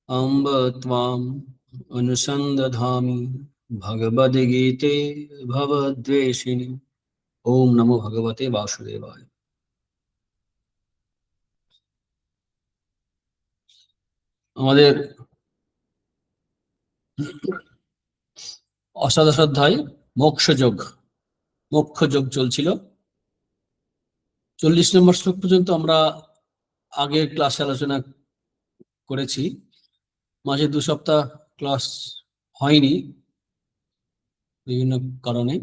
अम्ब त्वाम् अनुसन्दधामि भगवद्गीते भवद्वेषिणि। ओम नमो भगवते वासुदेवाय। আমাদের অষ্টাদশ অধ্যায় মোক্ষযোগ মোক্ষযোগ চলছিল। 40 নম্বর শ্লোক পর্যন্ত আমরা আগের ক্লাসে আলোচনা করেছি। মাঝে 2 সপ্তাহ ক্লাস হয়নি বিভিন্ন কারণে।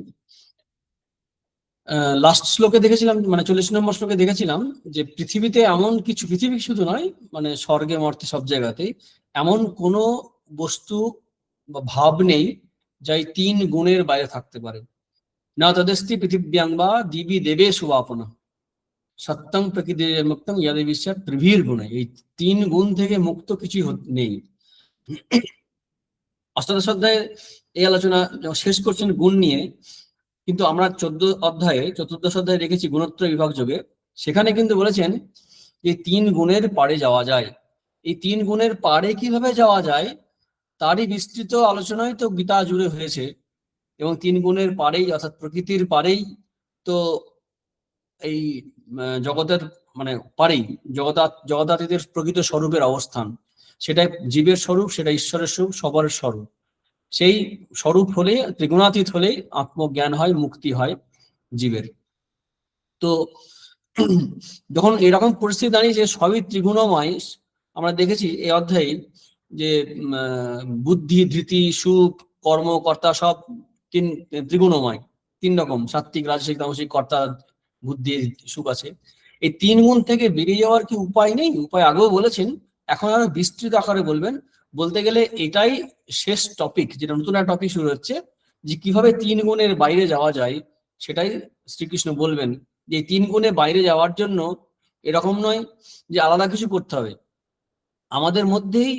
লাস্ট শ্লোকে দেখেছিলাম, মানে 40 নম্বর শ্লোকে দেখেছিলাম যে পৃথিবীতে এমন কিছু, পৃথিবী শুধু নয়, মানে স্বর্গে মর্তে সব জায়গাতেই এমন কোনো বস্তু বা ভাব নেই যা এই 3 গুণের বাইরে থাকতে পারে। না তদস্তি পৃথিব্যাং বা দিবি দেবে সুবাপনা সত্যং প্রকৃতি মুক্তং ইয়াদে বিশ্বাস ত্রিভীর গুণে। এই 3 গুণ থেকে মুক্ত কিছুই নেই। অষ্টাদশ অধ্যায়ে এই আলোচনা শেষ করছেন গুণ নিয়ে, কিন্তু আমরা চতুর্দশ অধ্যায়ে দেখেছি গুণত্রয় বিভাগ যোগে। সেখানে কিন্তু বলেছেন যে 3 গুণের পারে যাওয়া যায়। এই 3 গুণের পারে কিভাবে যাওয়া যায় তারই বিস্তৃত আলোচনাই তো গীতা জুড়ে হয়েছে। এবং 3 গুণের পারেই, অর্থাৎ প্রকৃতির পারেই তো এই জগতের, মানে পারেই জগতাতীতের প্রকৃত স্বরূপের অবস্থান। সেটাই জীবের স্বরূপ, সেটা ঈশ্বরের স্বরূপ, সবার স্বরূপ। সেই স্বরূপ হলে, ত্রিগুণাতীত হলে আত্মজ্ঞান হয়, মুক্তি হয় জীবের। তো যখন এরকম পরিস্থিতি দাঁড়িয়ে যে সবই ত্রিগুণময়, আমরা দেখেছি এই অধ্যায়ে যে বুদ্ধি, ধৃতি, সুখ, কর্ম, কর্তা সব ত্রিগুণময়। 3 রকম, সাত্ত্বিক, রাজসিক, তামসিক, কর্তা, বুদ্ধি, সুখ আছে। এই 3 গুণ থেকে বেরিয়ে যাওয়ার কি উপায় নেই? উপায় আগেও বলেছেন, এখন আরো বিস্তৃত আকারে বলবেন। বলতে গেলে এটাই শেষ টপিক, যেটা নতুন একটা টপিক শুরু হচ্ছে, যে কিভাবে 3 গুণের বাইরে যাওয়া যায় সেটাই শ্রীকৃষ্ণ বলবেন। যে 3 গুণে বাইরে যাওয়ার জন্য এরকম নয় যে আলাদা কিছু করতে হবে, আমাদের মধ্যেই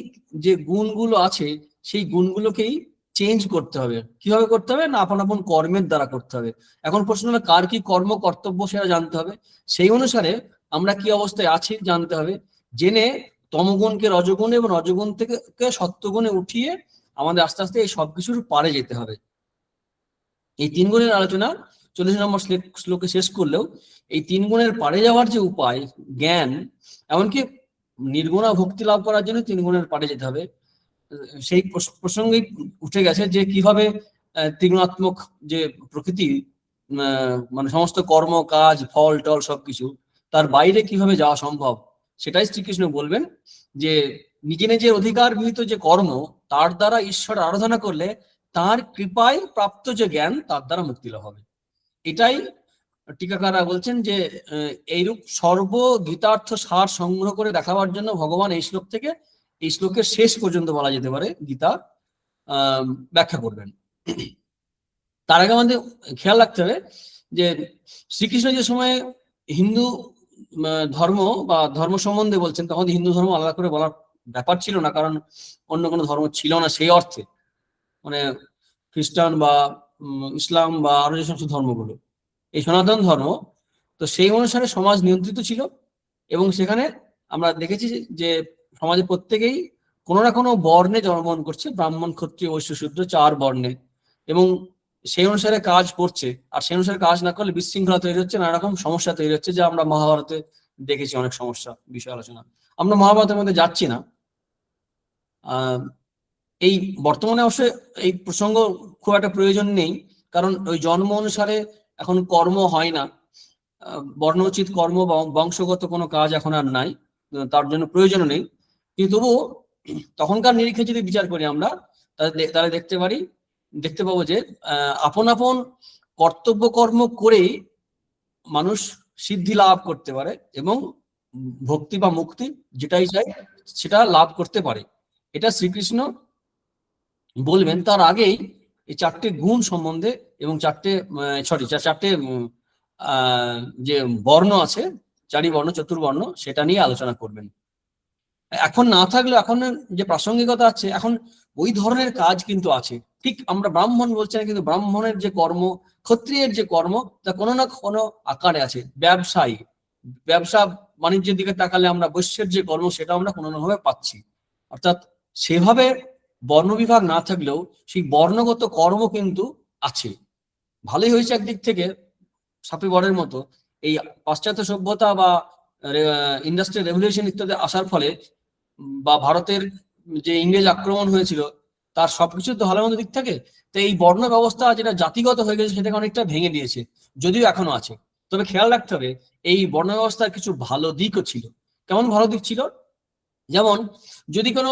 যে গুণগুলো আছে সেই গুণগুলোকেই চেঞ্জ করতে হবে। কিভাবে করতে হবে? না আপন আপন কর্মের দ্বারা করতে হবে। এখন প্রশ্ন হলো কার কি কর্ম কর্তব্য সেটা জানতে হবে। সেই অনুসারে আমরা কি অবস্থায় আছি জানতে হবে। জেনে তমগুণকে রজগুণে এবং রজগুণ থেকে সত্যগুণে উঠিয়ে আমাদের আস্তে আস্তে এই সবকিছুর পারে যেতে হবে। এই 3 গুণের আলোচনা 40 নম্বর শ্লোকে শেষ করলেও এই 3 গুণের পারে যাওয়ার যে উপায়, জ্ঞান, এমনকি নির্গুণা ভক্তি লাভ করার জন্য 3 গুণের পারে যেতে হবে। সেই প্রসঙ্গে উঠে গেছে যে কিভাবে ত্রিগুণাত্মক যে প্রকৃতি, মানে সমস্ত কর্ম, কাজ, ফল টল সবকিছু, তার বাইরে কিভাবে যাওয়া সম্ভব সেটাই শ্রীকৃষ্ণ বলবেন। যে নিজে নিজের অধিকার বিহিত যে কর্ম, তার দ্বারা ঈশ্বর আরাধনা করলে তার কৃপায় প্রাপ্ত যে জ্ঞান, তার দ্বারা মুক্তি লাভ হবে। এটাই টিকাকাররা বলছেন যে এইরূপ সর্বগীতার্থ সার সংগ্রহ করে দেখাবার জন্য ভগবান এই শ্লোক থেকে এই শ্লোকের শেষ পর্যন্ত বলা যেতে পারে গীতা ব্যাখ্যা করবেন। তার আগে আমাদের খেয়াল রাখতে হবে যে শ্রীকৃষ্ণ যে সময় হিন্দু ধর্ম বা ধর্ম সম্বন্ধে বলছেন, তখন হিন্দু ধর্ম আলাদা করে বলার ব্যাপার ছিল না, কারণ অন্য কোনো ধর্ম ছিল না সেই অর্থে। মানে খ্রিস্টান বা ইসলাম বা আরো যে সমস্ত ধর্মগুলো, এই সনাতন ধর্ম, তো সেই অনুসারে সমাজ নিয়ন্ত্রিত ছিল। এবং সেখানে আমরা দেখেছি যে সমাজে প্রত্যেকেই কোনো না কোনো বর্ণে জন্মগ্রহণ করছে, ব্রাহ্মণ, ক্ষত্রিয়, বৈশ্য, শূদ্র, 4 বর্ণে, এবং সেই অনুসারে কাজ করছে। আর সেই অনুসারে কাজ না করলে বিশৃঙ্খলা তৈরি হচ্ছে, নানা রকম সমস্যা তৈরি হচ্ছে, যা আমরা মহাভারতে দেখেছি অনেক সমস্যা বিষয় আলোচনা। আমরা মহাভারতের মধ্যে যাচ্ছি না। এই বর্তমানে অবশ্যই এই প্রসঙ্গ খুব একটা প্রয়োজন নেই, কারণ ওই জন্ম অনুসারে এখন কর্ম হয় না, বর্ণোচিত কর্ম বা বংশগত কোনো কাজ এখন আর নাই, তার জন্য প্রয়োজন নেই। কিন্তু তবুও তখনকার নিরীক্ষে যদি বিচার করি আমরা, তাহলে দেখতে পাবো যে আপন আপন কর্তব্য কর্ম করেই মানুষ সিদ্ধি লাভ করতে পারে এবং ভক্তি বা মুক্তি যেটাই চাই সেটা লাভ করতে পারে। এটা শ্রীকৃষ্ণ বলবেন। তার আগেই এই 4টে গুণ সম্বন্ধে এবং চারটে যে বর্ণ আছে, 4ই বর্ণ, চতুর্বর্ণ, সেটা নিয়ে আলোচনা করবেন। এখন না থাকলেও এখন যে প্রাসঙ্গিকতা আছে, এখন ওই ধরনের কাজ কিন্তু আছে। ঠিক আমরা ব্রাহ্মণ বলছি না, কিন্তু ব্রাহ্মণের যে কর্ম, ক্ষত্রিয়ের যে কর্ম, তা কোনো না কোনো আকারে আছে। ব্যবসা বাণিজ্যের দিকে তাকালে আমরা বৈশ্যের যে কর্ম, সেটা আমরা কোনো না ভাবে পাচ্ছি। অর্থাৎ সেভাবে বর্ণ বিভাগ না থাকলেও সেই বর্ণগত কর্ম কিন্তু আছে। ভালোই হয়েছে একদিক থেকে, সাপে বরের মতো এই পাশ্চাত্য সভ্যতা বা ইন্ডাস্ট্রিয়াল রেভলিউশন ইত্যাদি আসার ফলে বা ভারতের যে ইংরেজ আক্রমণ হয়েছিল তার সবকিছু তো ভালো মন্দ দিক থাকে, তো এই বর্ণ ব্যবস্থা যেটা জাতিগত হয়ে গেছে সেটাকে অনেকটা ভেঙে দিয়েছে, যদিও এখনো আছে। তবে খেয়াল রাখতে হবে এই বর্ণ ব্যবস্থার কিছু ভালো দিকও ছিল। কেমন ভালো দিক ছিল? যেমন যদি কোনো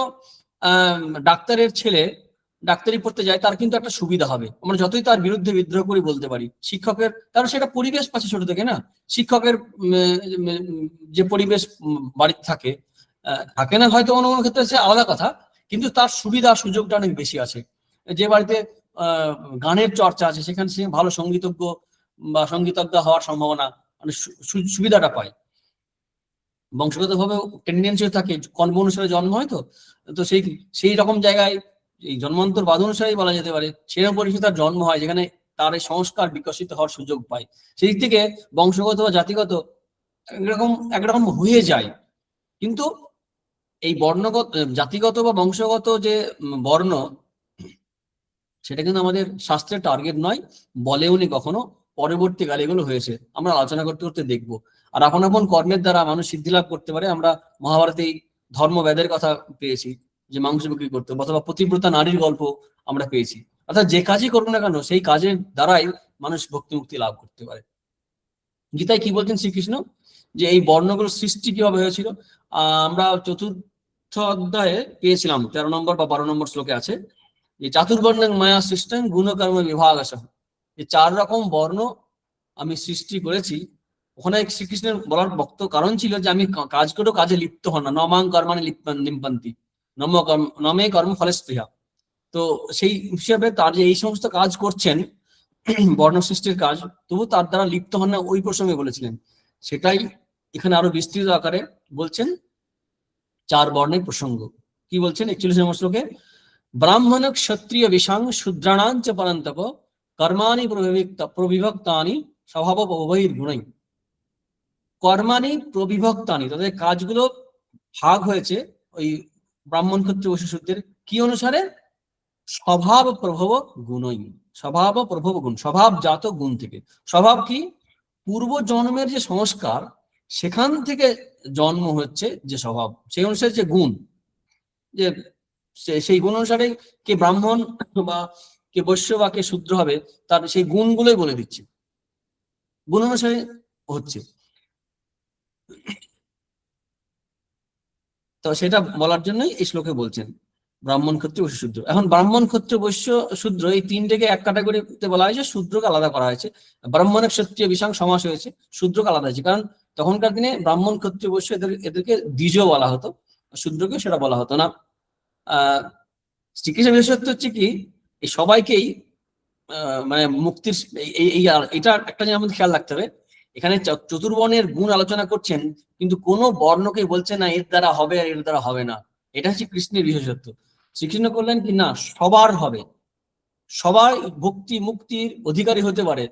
ডাক্তারের ছেলে ডাক্তারি পড়তে যায়, তার কিন্তু একটা সুবিধা হবে, আমরা যতই তার বিরুদ্ধে বিদ্রোহ করি বলতে পারি। শিক্ষকের, কারণ সেটা পরিবেশ পাচ্ছে ছোট থেকে না, শিক্ষকের যে পরিবেশ বাড়িতে থাকে, থাকে না হয়তো কোনো কোনো ক্ষেত্রে সে আলাদা কথা, কিন্তু তার সুবিধা সুযোগটা অনেক বেশি আছে। যে বাড়িতে গানের চর্চা আছে সেখানে সে ভালো সঙ্গীতজ্ঞ বা সঙ্গীতজ্ঞ হওয়ার সম্ভাবনা, মানে সুবিধাটা পায়। বংশগত ভাবে টেন্ডেন্সি থাকে, কর্ম অনুসারে জন্ম হয়, তো তো সেই সেই রকম জায়গায় এই জন্মান্তর বাদ অনুসারেই বলা যেতে পারে সেরকম পরিস্থিতি তার জন্ম হয় যেখানে তার এই সংস্কার বিকশিত হওয়ার সুযোগ পায়। সেই দিক থেকে বংশগত বা জাতিগত একরকম হয়ে যায়। কিন্তু এই বর্ণগত জাতিগত বা বংশগত যে বর্ণ, সেটা কিন্তু আমাদের শাস্ত্রের টার্গেট নয়, বলেওনি কখনো। পরবর্তীকালে এগুলো হয়েছে, আমরা আলোচনা করতে করতে দেখবো। আর আপন আপন কর্মের দ্বারা মানুষ সিদ্ধি লাভ করতে পারে। আমরা মহাভারতে ধর্মবেদের কথা পেয়েছি, যে মাংস বিক্রি করতে, অথবা পতিব্রতা নারীর গল্প আমরা পেয়েছি। অর্থাৎ যে কাজই করুক না কেন সেই কাজের দ্বারাই মানুষ ভক্তি মুক্তি লাভ করতে পারে। গীতায় কি বলছেন শ্রীকৃষ্ণ, যে এই বর্ণগুলোর সৃষ্টি কিভাবে হয়েছিল? আমরা চতুর্থ অধ্যায়ে পেয়েছিলাম, 13 নম্বর বা 12 নম্বর শ্লোকে আছে যে চাতুর্বর্ণের মায়া সৃষ্টি গুণকর্ম বিভাগ আসা, যে 4 রকম বর্ণ আমি সৃষ্টি করেছি। ওখানে শ্রীকৃষ্ণের বলার বক্তব্য কারণ ছিল যে আমি কাজ করেও কাজে লিপ্ত হন না, নমাং কর্মাণি লিম্পন্তি নমে কর্ম ফলে স্পৃহা। তো সেই হিসাবে তার যে এই সমস্ত কাজ করছেন বর্ণ সৃষ্টির কাজ, তবু তার দ্বারা লিপ্ত হন না, ওই প্রসঙ্গে বলেছিলেন। সেটাই এখানে আরো বিস্তৃত আকারে বলছেন 4 বর্ণের প্রসঙ্গ। কি বলছেন 41 নম্বর শ্লোকে, ব্রাহ্মণ ক্ষত্রিয় বিশাং শূদ্রাণাঞ্চ পরন্তপ কর্মাণি প্রবিভক্তানি স্বভাব গুণাই। কর্মাণি প্রবিভক্তানি, তাদের কাজগুলো ভাগ হয়েছে ওই ব্রাহ্মণ ক্ষত্রিয় বৈশ্য শূদ্রের কি অনুসারে? স্বভাব প্রভব গুণই, স্বভাব প্রভব গুণ, স্বভাবজাত গুণ থেকে। স্বভাব কি? পূর্ব জন্মের যে সংস্কার, সেখান থেকে জন্ম হচ্ছে যে স্বভাব, সেই অনুসারে যে গুণ, যে সেই গুণ অনুসারে কে ব্রাহ্মণ বা কে বৈশ্য বা কে শূদ্র হবে, তার সেই গুণগুলোই বলে দিচ্ছে, গুণ অনুসারে হচ্ছে। তো সেটা বলার জন্যই এই শ্লোকে বলছেন ব্রাহ্মণ ক্ষত্রিয় বৈশ্য শূদ্র। এখন ব্রাহ্মণ ক্ষত্রিয় বৈশ্য শূদ্র এই তিনটেকে এক ক্যাটাগরিতে বলা হয়েছে, শূদ্রকে আলাদা করা হয়েছে। ব্রাহ্মণের ক্ষত্রিয় বিশাং সমাস হয়েছে, শূদ্রকে আলাদা হয়েছে, কারণ তখনকার দিনে ব্রাহ্মণ ক্ষত্রিয় বৈশ্য এদেরকে দ্বিজ বলা হতো, শূদ্রকে সেটা বলা হতো না। শ্রীকৃষ্ণের বিশেষত্ব হচ্ছে কি, এই সবাইকেই মানে মুক্তির এটা একটা জিনিস আমাদের খেয়াল রাখতে হবে। এখানে চতুর্বর্ণের গুণ আলোচনা করছেন, কিন্তু কোনো বর্ণকে বলছে না এর দ্বারা হবে আর এর দ্বারা হবে না। এটা হচ্ছে কৃষ্ণের বিশেষত্ব। শ্রীকৃষ্ণ করলেন কি না, সবার হবে, সবাই ভক্তি মুক্তির অধিকারী হতে পারে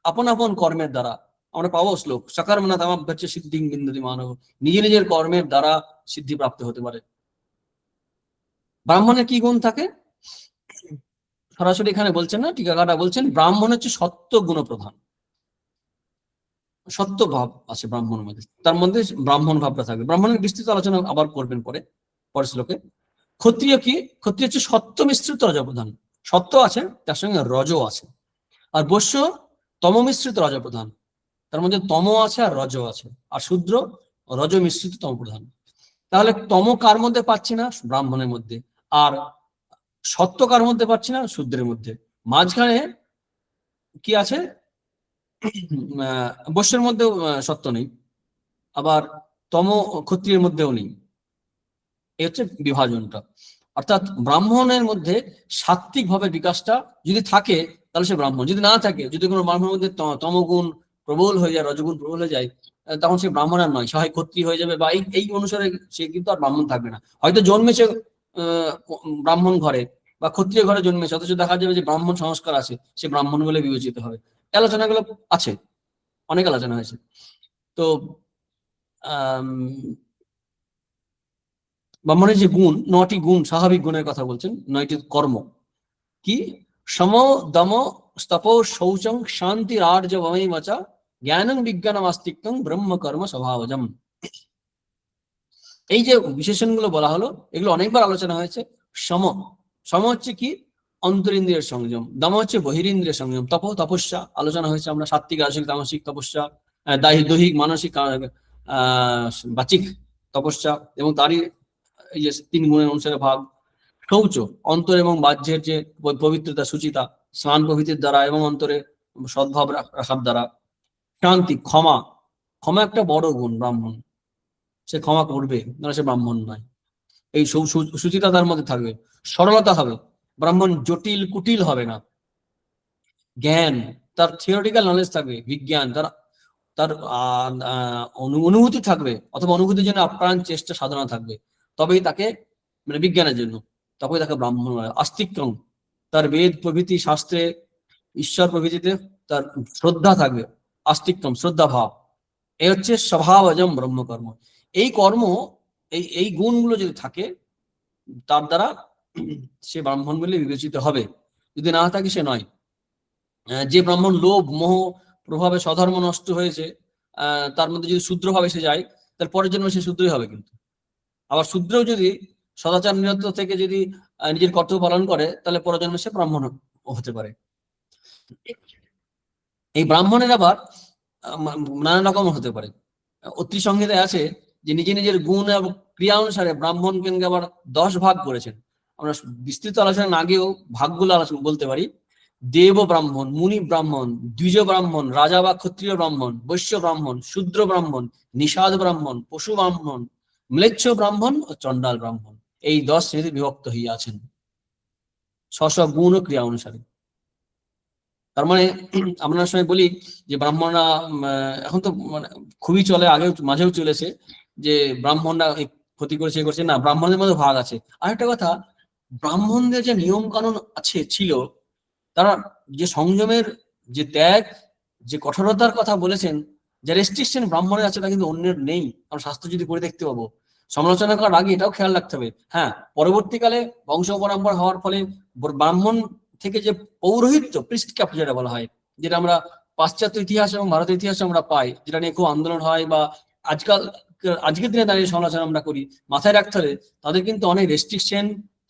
আপন আপন কর্মের দ্বারা। আমরা পাবো শ্লোক, সকর্মণা তামাভ্যর্চ্য সিদ্ধিং বিন্দতি মানব, নিজের নিজের কর্মের দ্বারা সিদ্ধি প্রাপ্ত হতে পারে। ব্রাহ্মণের কি গুণ থাকে সরাসরি এখানে বলছেন না, টিকাকাররা বলছেন ব্রাহ্মণ হচ্ছে সত্য গুণ প্রধান, সত্য ভাব আছে ব্রাহ্মণের মধ্যে, তার মধ্যে ব্রাহ্মণ ভাবটা থাকবে। ব্রাহ্মণের বিস্তৃত আলোচনা আবার করবেন পরের শ্লোকে। ক্ষত্রিয় কি? ক্ষত্রিয় হচ্ছে সত্য মিশ্রিত রজ প্রধান, সত্য আছে তার সঙ্গে রজ আছে। আর বৈশ্য তম মিশ্রিত রজ প্রধান, তার মধ্যে তম আছে আর রজ আছে। আর শূদ্র রজ মিশ্রিত তম প্রধান। তাহলে তম কার মধ্যে পাচ্ছি না? ব্রাহ্মণের মধ্যে। আর সত্য কার মধ্যে পাচ্ছি না? শূদ্রের মধ্যে। মাঝখানে কি আছে? বৈশ্যের মধ্যেও সত্য নেই, আবার তম ক্ষত্রিয়ের মধ্যেও নেই। এই হচ্ছে বিভাজনটা। অর্থাৎ ব্রাহ্মণের মধ্যে সাত্ত্বিক ভাবে বিকাশটা যদি থাকে তাহলে সে ব্রাহ্মণ, যদি না থাকে, যদি কোনো ব্রাহ্মণের মধ্যে তমগুণ প্রবল হয়ে যায়, রজগুণ প্রবল হয়ে যায়, তখন সে ব্রাহ্মণ আর নয়, সে হয় ক্ষত্রিয় হয়ে যাবে, বা এই অনুসারে সে কিন্তু আর ব্রাহ্মণ থাকবে না। হয়তো জন্মেছে ব্রাহ্মণ ঘরে বা ক্ষত্রিয় ঘরে জন্মেছে, অথচ দেখা যাবে যে ব্রাহ্মণ সংস্কার আছে, সে ব্রাহ্মণ বলে বিবেচিত হবে। আলোচনাগুলো আছে, অনেক আলোচনা হয়েছে। তো ব্রাহ্মণের যে গুণ, 9টি গুণ, স্বাভাবিক গুণের কথা বলছেন, 9টি কর্ম কি? সম, দম, স্তপ, শৌচং, শান্তি, আর্জবময় বাচা, জ্ঞানং বিজ্ঞানম আস্তিক্যং ব্রহ্ম কর্ম স্বভাবজম। এই যে বিশেষণগুলো বলা হলো, এগুলো অনেকবার আলোচনা হয়েছে। সম, সম হচ্ছে কি? অন্তরিন্দ্রিয়ের সংযম। দম হচ্ছে বহিরিন্দ্রিয়ের সংযম। তপ, তপস্যা আলোচনা হয়েছে আমরা, সাত্বিক, রাজসিক, তামসিক তপস্যা, দৈহিক, মানসিক, বাচিক তপস্যা, এবং তারই এই যে 3 গুণের অনুসারে ভাগ। শৌচ, অন্তর এবং বাহ্যের যে পবিত্রতা, সুচিতা, স্নান প্রভৃতির দ্বারা এবং অন্তরে সদ্ভাব রাখার দ্বারা। শান্তি, ক্ষমা, ক্ষমা একটা বড় গুণ ব্রাহ্মণ, সে ক্ষমা করবে, না সে ব্রাহ্মণ নয়। এই সুচিতা তার মধ্যে থাকবে। সরলতা হবে, ব্রাহ্মণ জটিল কুটিল হবে না। জ্ঞান, তার থিওরিটিক্যাল নলেজ থাকবে, বিজ্ঞান, তার তার অনুভূতি থাকবে, অথবা অনুভূতির জন্য আপ্রাণ চেষ্টা সাধনা থাকবে, তবেই তাকে, মানে বিজ্ঞানের জন্য, তবেই তাকে ব্রাহ্মণ হয়। আস্তিক্যম, তার বেদ প্রভৃতি শাস্ত্রে, ঈশ্বর প্রভৃতিতে তার শ্রদ্ধা থাকবে। আস্তিক্যম, শ্রদ্ধা ভাব। এই হচ্ছে স্বভাবজম ব্রহ্মকর্ম। এই কর্ম, এই গুণগুলো যদি থাকে, তার দ্বারা সে ব্রাহ্মণ বলে বিবেচিত হবে। যদি না থাকে সে নয়। যে ব্রাহ্মণ লোভ মোহ প্রভাবে স্বধর্ম নষ্ট হয়েছে, তার মধ্যে যদি শূদ্র ভাবে সে যায়, তার পরের জন্ম সে শূদ্রই হবে। কিন্তু আবার শূদ্রও যদি সদাচার নিরত থেকে যদি নিজের কর্তব্য পালন করে, তাহলে পরের জন্মে সে ব্রাহ্মণ হতে পারে। এই ব্রাহ্মণের আবার নানা রকম হতে পারে। অত্রি সংহিতায় আছে যে নিজে নিজের গুণ এবং ক্রিয়া অনুসারে ব্রাহ্মণকে আবার 10 ভাগ করেছেন। আমরা বিস্তৃত আলোচনা আগেও ভাগগুলো আলোচনা বলতে পারি। দেব ব্রাহ্মণ, মুনি ব্রাহ্মণ, দ্বিজ ব্রাহ্মণ, রাজা বা ক্ষত্রিয় ব্রাহ্মণ, বৈশ্য ব্রাহ্মণ, শূদ্র ব্রাহ্মণ, নিষাদ ব্রাহ্মণ, পশু ব্রাহ্মণ, ম্লেচ্ছ ব্রাহ্মণ ও চণ্ডাল ব্রাহ্মণ। এই 10 শ্রেণীতে বিভক্ত হইয়াছেন স্ব গুণ ও ক্রিয়া অনুসারে। তার মানে আমরা সময় বলি যে ব্রাহ্মণরা, এখন তো মানে খুবই চলে, আগেও মাঝেও চলেছে যে ব্রাহ্মণরা ক্ষতি করেছে, করছে না, ব্রাহ্মণদের মধ্যে ভাগ আছে। আরেকটা কথা, ব্রাহ্মণদের যে নিয়ম কানুন আছে ছিল, তারা যে সংযমের, যে ত্যাগ, যে কঠোরতার কথা বলেছেন, যে রেস্ট্রিকশন ব্রাহ্মণের আছে তা কিন্তু অন্যের নেই। আমরা শাস্ত্র যদি পড়ে দেখতে পাবো। সমালোচনা করার আগে এটাও খেয়াল রাখতে হবে, হ্যাঁ, পরবর্তীকালে বংশ পরম্পরা হওয়ার ফলে ব্রাহ্মণ থেকে যে পৌরোহিত্য, প্রিস্ট ক্যাপ্ট যেটা বলা হয়, যেটা আমরা পাশ্চাত্য ইতিহাস এবং ভারতের ইতিহাসে আমরা পাই, যেটা নিয়ে খুব আন্দোলন হয়, বা আজকাল আজকের দিনে দাঁড়িয়ে সমালোচনা আমরা করি, মাথায় রাখতে হবে তাদের কিন্তু অনেক রেস্ট্রিকশন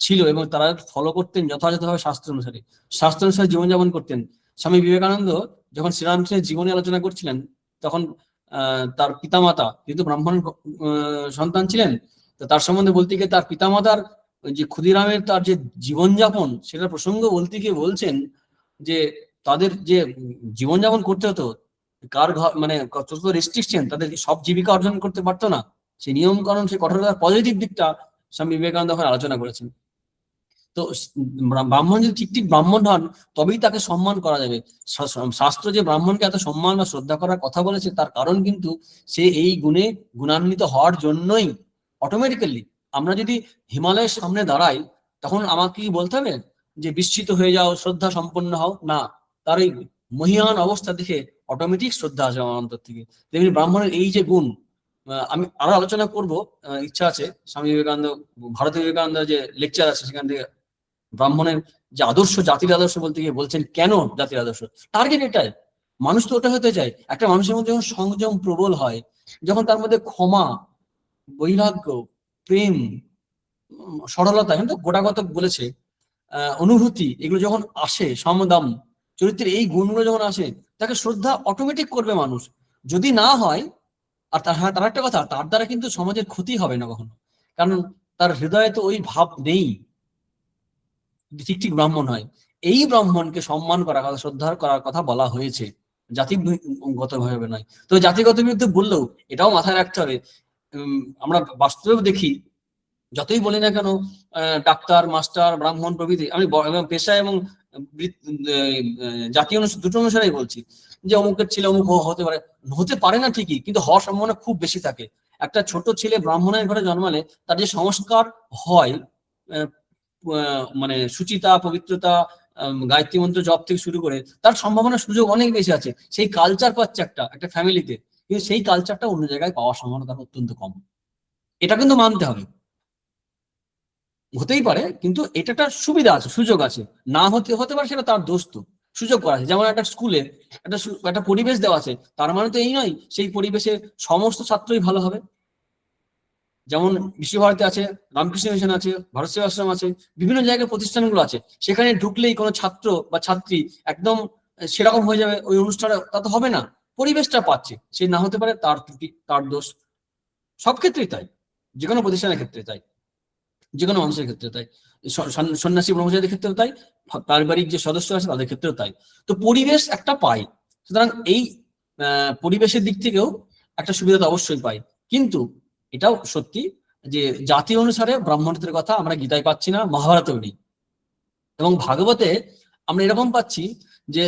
ছিল, এবং তারা ফলো করতেন যথাযথভাবে শাস্ত্র অনুসারে, শাস্ত্র অনুসারে জীবনযাপন করতেন। স্বামী বিবেকানন্দ যখন শ্রীরামকৃষ্ণের জীবনী আলোচনা করছিলেন, তখন তার পিতামাতা কিন্তু ব্রাহ্মণ সন্তান ছিলেন, তো তার সম্বন্ধে বলতে গিয়ে তার পিতামাতার যে ক্ষুদিরামের তার যে জীবনযাপন, সেটা প্রসঙ্গ বলতে গিয়ে বলছেন যে তাদের যে জীবনযাপন করতে হতো, কার ঘর, মানে কত রেস্ট্রিকশন, তাদের সব জীবিকা অর্জন করতে পারতো না, সেই নিয়ম কানুন, সেই কঠোরতার পজিটিভ দিকটা স্বামী বিবেকানন্দ আলোচনা করেছেন। তো ব্রাহ্মণ যদি ঠিক ঠিক ব্রাহ্মণ হন, তবেই তাকে সম্মান করা যাবে। শাস্ত্র যে ব্রাহ্মণকে এত সম্মান বা শ্রদ্ধা করার কথা বলেছে, তার কারণ কিন্তু সে এই গুণে গুণান্বিত হওয়ার জন্যই। অটোমেটিক্যালি আমরা যদি হিমালয়ের সামনে দাঁড়াই, তখন আমাকে কি বলতে হবে যে বিস্মিত হয়ে যাও, শ্রদ্ধা সম্পন্ন হও? না, তার এই মহিয়ান অবস্থা দেখে অটোমেটিক শ্রদ্ধা আসবে আমার অন্তর থেকে। তেমনি ব্রাহ্মণের এই যে গুণ, আমি আরো আলোচনা করব, ইচ্ছা আছে। স্বামী বিবেকানন্দ, ভারতীয় বিবেকানন্দ যে লেকচার আছে, সেখান থেকে ব্রাহ্মণের যে আদর্শ, জাতির আদর্শ বলতে গিয়ে বলছেন কেন জাতির আদর্শ, টার্গেট এটাই। মানুষ তো ওটা হতে চায়। একটা মানুষের মধ্যে যখন সংযম প্রবল হয়, যখন তার মধ্যে ক্ষমা, বৈরাগ্য, প্রেম, সরলতা, কিন্তু গোটাগত বলেছে, অনুভূতি, এগুলো যখন আসে, সমদম চরিত্রের এই গুণগুলো যখন আসে, তাকে শ্রদ্ধা অটোমেটিক করবে মানুষ। যদি না হয়, আর তার একটা কথা, তার দ্বারা কিন্তু সমাজের ক্ষতি হবে না কখনো, কারণ তার হৃদয়ে তো ওই ভাব নেই। ঠিক ঠিক ব্রাহ্মণ হয়, এই ব্রাহ্মণকে সম্মান করার কথা, শ্রদ্ধা করার কথা বলা হয়েছে, জাতিগত ভাবে নয়। তো জাতিগত বিরুদ্ধে বললেও এটাও মাথায় রাখতে হবে, আমরা বাস্তবেও দেখি, যতই বলি না কেন, ডাক্তার, মাস্টার, ব্রাহ্মণ প্রভৃতি, আমি পেশা এবং জাতীয় দুটো অনুসারেই বলছি, যে অমুকের ছেলে অমুক হতে পারে, হতে পারে না ঠিকই, কিন্তু হওয়ার সম্ভাবনা খুব বেশি থাকে। একটা ছোট ছেলে ব্রাহ্মণের ঘরে জন্মালে তার যে সংস্কার হয়, মানে সুচিতা, পবিত্রতা, গায়ত্রী মন্ত্র জপ থেকে শুরু করে, তার সম্ভাবনা, সুযোগ অনেক বেশি আছে। সেই কালচার পাচ্ছে একটা ফ্যামিলিতে, কিন্তু সেই কালচারটা অন্য জায়গায় পাওয়ার সম্ভাবনা তার অত্যন্ত কম। এটা কিন্তু মানতে হবে। হতেই পারে, কিন্তু এটা একটা সুবিধা আছে, সুযোগ আছে। না হতে পারে, সেটা তার দোষ তো। সুযোগ করা আছে, যেমন একটা স্কুলে একটা পরিবেশ দেওয়া আছে, তার মানে তো এই নয় সেই পরিবেশে সমস্ত ছাত্রই ভালো হবে। যেমন বিশ্বভারতী আছে, রামকৃষ্ণ মিশন আছে, ভারত সেবাশ্রম আছে, বিভিন্ন জায়গায় প্রতিষ্ঠানগুলো আছে, সেখানে ঢুকলেই কোনো ছাত্র বা ছাত্রী একদম সেরকম হয়ে যাবে ওই অনুষ্ঠানে, তা তো হবে না। পরিবেশটা পাচ্ছে, সে না হতে পারে, তার ত্রুটি, তার দোষ। সব ক্ষেত্রেই তাই, যে কোনো প্রতিষ্ঠানের ক্ষেত্রে তাই, যে কোনো মানুষের ক্ষেত্রে তাই, সন্ন্যাসী ব্রহ্মচারীদের ক্ষেত্রেও তাই, পারিবারিক যে সদস্য আছে তাদের ক্ষেত্রেও তাই। তো পরিবেশ একটা পাই, সুতরাং এই পরিবেশের দিক থেকেও একটা সুবিধা তো অবশ্যই পাই। কিন্তু এটাও সত্যি যে জাতি অনুসারে ব্রাহ্মণত্বের কথা আমরা গীতায় পাচ্ছি না, মহাভারতেও নেই। এবং ভাগবতে আমরা এরকম পাচ্ছি যে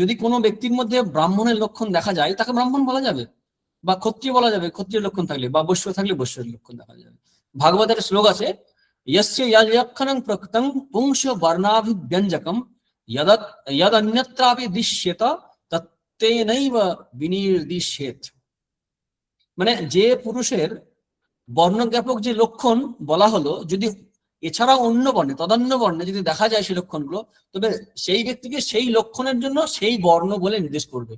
যদি কোনো ব্যক্তির মধ্যে ব্রাহ্মণের লক্ষণ দেখা যায়, তাকে ব্রাহ্মণ বলা যাবে, বা ক্ষত্রিয় বলা যাবে ক্ষত্রিয় লক্ষণ থাকলে, বা বৈশ্য থাকলে বৈশ্যের লক্ষণ দেখা যাবে। ভাগবতের শ্লোক আছে, यस्य यल्लक्षणं प्रकृतं पुंस वर्णाभिव्यञ्जकं यदन्यत्रापि दृश्येत तत्तेनैव विनिर्दिश्येत। মানে যে পুরুষের বর্ণজ্ঞাপক যে লক্ষণ বলা হলো, যদি এছাড়াও অন্য বর্ণে, তদান্য বর্ণে যদি দেখা যায় সেই লক্ষণগুলো, তবে সেই ব্যক্তিকে সেই লক্ষণের জন্য সেই বর্ণ বলে নির্দেশ করবে।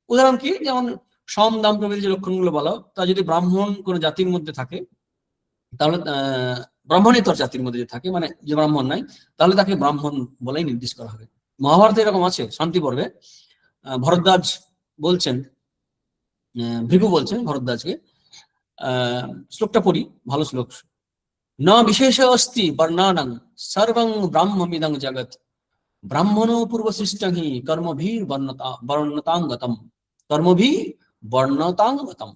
উদাহরণ কি, যেমন সম দাম প্রভৃতি যে লক্ষণগুলো বলা, তা যদি ব্রাহ্মণ কোন জাতির মধ্যে থাকে, তাহলে ব্রাহ্মণেতর জাতির মধ্যে যে থাকে, মানে যে ব্রাহ্মণ নাই, তাহলে তাকে ব্রাহ্মণ বলেই নির্দেশ করা হবে। মহাভারতে এরকম আছে, শান্তি পর্বে ভরদ্বাজ বলছেন, ভৃগু বলছেন ভরদ্বাজকে, শ্লোকটা পড়ি, ভালো শ্লোক। ন বিশেষ অস্তি বর্ণানাং সর্বং ব্রাহ্মমিদং জগৎ ব্রাহ্মণো পূর্ব সৃষ্টহি কর্মভীর বর্ণতাঙ্গতম কর্মভীর বর্ণতাঙ্গতম।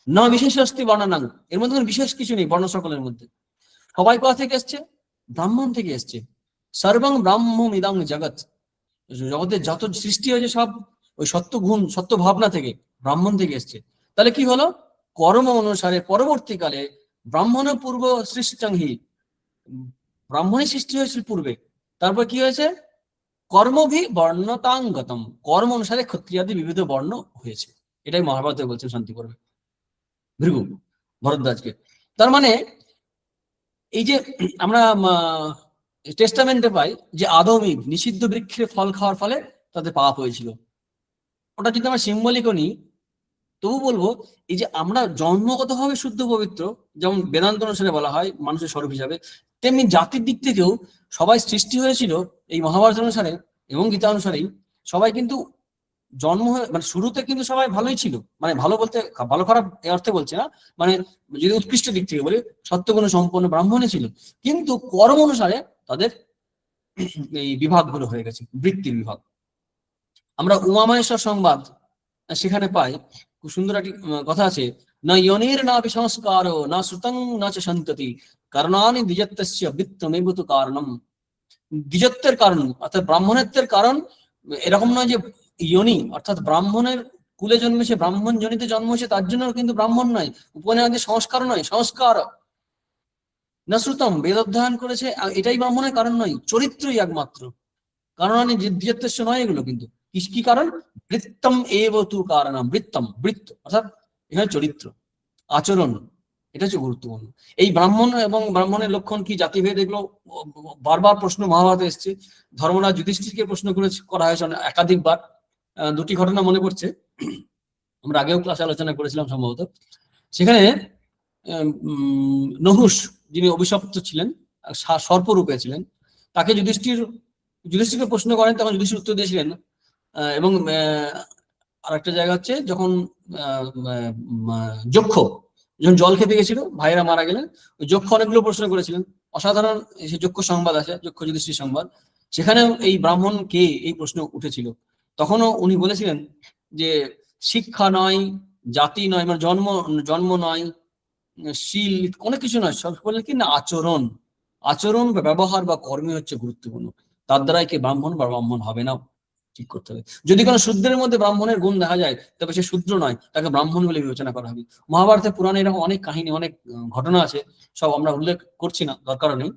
ন বিশেষ অস্তি বর্ণানাং, এর মধ্যে বিশেষ কিছু নেই বর্ণ সকলের মধ্যে। সবাই কোথা থেকে এসছে? ব্রাহ্মণ থেকে এসছে। সর্বং ব্রাহ্মমিদং জগৎ, জগতের যত সৃষ্টি হয়েছে সব ওই সত্য গুণ, সত্য ভাবনা থেকে, ব্রাহ্মণ থেকে এসছে। তাহলে কি হলো? কর্ম অনুসারে পরবর্তীকালে ব্রাহ্মণ পূর্ব সৃষ্টাংহি, ব্রাহ্মণের সৃষ্টি হয়েছিল পূর্বে, তারপর কি হয়েছে? কর্মভি বর্ণতাঙ্গতম, কর্ম অনুসারে ক্ষত্রিয়াদি বিবিধ বর্ণ হয়েছে। এটাই মহাভারতে বলছেন শান্তি পর্বে ভৃগু ভরদ্বাজকে। তার মানে এই যে আমরা টেস্টামেন্টে পাই যে আদমিক নিষিদ্ধ বৃক্ষের ফল খাওয়ার ফলে তাদের পাপ হয়েছিল, ওটা যদি আমরা সিম্বলিকও নিই, তবু বলবো এই যে আমরা জন্মগতভাবে শুদ্ধ পবিত্র, যেমন বেদান্ত অনুসারে বলা হয় মানুষের স্বরূপ হিসাবে, তেমনি জাতির দিক থেকেও সবাই সৃষ্টি হয়েছিল এই মহাভারত অনুসারে এবং গীতা অনুসারেই। সবাই কিন্তু জন্ম হয়ে, মানে শুরুতে কিন্তু সবাই ভালোই ছিল, মানে ভালো বলতে ভালো খারাপ এই অর্থে বলছে না, মানে যদি উৎকৃষ্ট দিক থেকে বলি সত্যগুণ সম্পন্ন ব্রাহ্মণে ছিল, কিন্তু কর্ম অনুসারে তাদের এই বিভাগগুলো হয়ে গেছে, বৃত্তির বিভাগ। আমরা উমামহেশ্বর সংবাদ সেখানে পাই, খুব সুন্দর একটি কথা আছে, না ইয়নের না বিসংস্কার না শ্রুতং না চ সন্ততি কারণানি দ্বিজত্বস্য বৃত্তমেব তু কারণম। দ্বিজত্বের কারণ অর্থাৎ ব্রাহ্মণত্বের কারণ এরকম নয় যে ইয়নি অর্থাৎ ব্রাহ্মণের কুলে জন্মেছে, ব্রাহ্মণ জনিতে জন্ম হয়েছে তার জন্য কিন্তু ব্রাহ্মণ নয়, উপনয়নের সংস্কার নয়, সংস্কার না শ্রুতম, বেদ অধ্যয়ন করেছে এটাই ব্রাহ্মণের কারণ নয়, চরিত্রই একমাত্র কারণ। দ্বিজত্বস্য নয় এগুলো, কিন্তু কি কারণ? বৃত্তম এব তু কারণম, বৃত্তম বৃত্ত অর্থাৎ এখানে চরিত্র, আচরণ, এটা হচ্ছে গুরুত্বপূর্ণ। এই ব্রাহ্মণ এবং ব্রাহ্মণের লক্ষণ কি, জাতিভেদ, এগুলো বারবার প্রশ্ন মহাভারতে এসছে। ধর্মরাজ যুধিষ্ঠিরকে প্রশ্ন করা হয়েছে একাধিকবার। দুটি ঘটনা মনে পড়ছে, আমরা আগেও ক্লাসে আলোচনা করেছিলাম সম্ভবত। সেখানে নহুষ, যিনি অভিশপ্ত ছিলেন, সর্পরূপে ছিলেন, তাকে যুধিষ্ঠিরকে প্রশ্ন করেন, তখন যুধিষ্ঠির উত্তর দিয়েছিলেন। এবং আরেকটা জায়গা হচ্ছে যখন যক্ষ যখন জল খেতে গেছিল, ভাইয়েরা মারা গেলেন, ওই যক্ষ অনেকগুলো প্রশ্ন করেছিলেন, অসাধারণ সেই যক্ষ সংবাদ আছে, যক্ষ যুধিষ্ঠির সংবাদ, সেখানেও এই ব্রাহ্মণ কে এই প্রশ্ন উঠেছিল। তখনও উনি বলেছিলেন যে শিক্ষা নয়, জাতি নয়, মানে জন্ম নয়, শীল, অনেক কিছু নয়, সব বললেন কি না আচরণ, আচরণ বা ব্যবহার বা কর্মী হচ্ছে গুরুত্বপূর্ণ, তার দ্বারাই কে ব্রাহ্মণ বা ব্রাহ্মণ হবে না, ঠিক করতে হবে। যদি কোনো শূদ্রের মধ্যে ব্রাহ্মণের গুণ দেখা যায়, তবে সে শূদ্র নয়, তাকে ব্রাহ্মণ বলে বিবেচনা করা হবে। মহাভারতে পুরাণে এরকম অনেক কাহিনী, অনেক ঘটনা আছে, সব আমরা উল্লেখ করছি না, দরকারও নেই।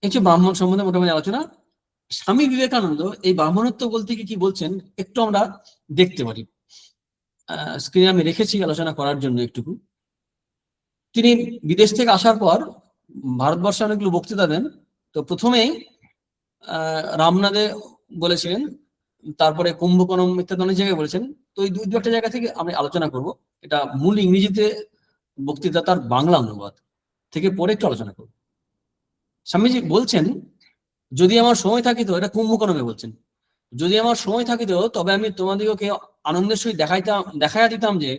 এই যে ব্রাহ্মণ সম্বন্ধে মোটামুটি আলোচনা। স্বামী বিবেকানন্দ এই ব্রাহ্মণত্ব বলতে কি বলছেন একটু আমরা দেখতে পারি। স্ক্রিনে আমি রেখেছি আলোচনা করার জন্য একটুকু। তিনি বিদেশ থেকে আসার পর ভারতবর্ষে অনেকগুলো বক্তৃতা দেন। তো প্রথমেই রামনাদে বলেছিলেন, তারপরে কুম্ভকোণম ইত্যাদি অনেক জায়গায় বলেছেন। তো এই দু একটা জায়গা থেকে আমি আলোচনা করব। এটা মূল ইংরেজিতে বক্তৃতা, তার বাংলা অনুবাদ থেকে পরে একটু আলোচনা করব। স্বামীজি বলছেন, যদি আমার সময় থাকিত, এটা কুম্ভকোণমে বলছেন, যদি আমার সময় থাকিত তবে আমি তোমাদিগকে আনন্দের সহিত দেখাইয়া দিতাম যে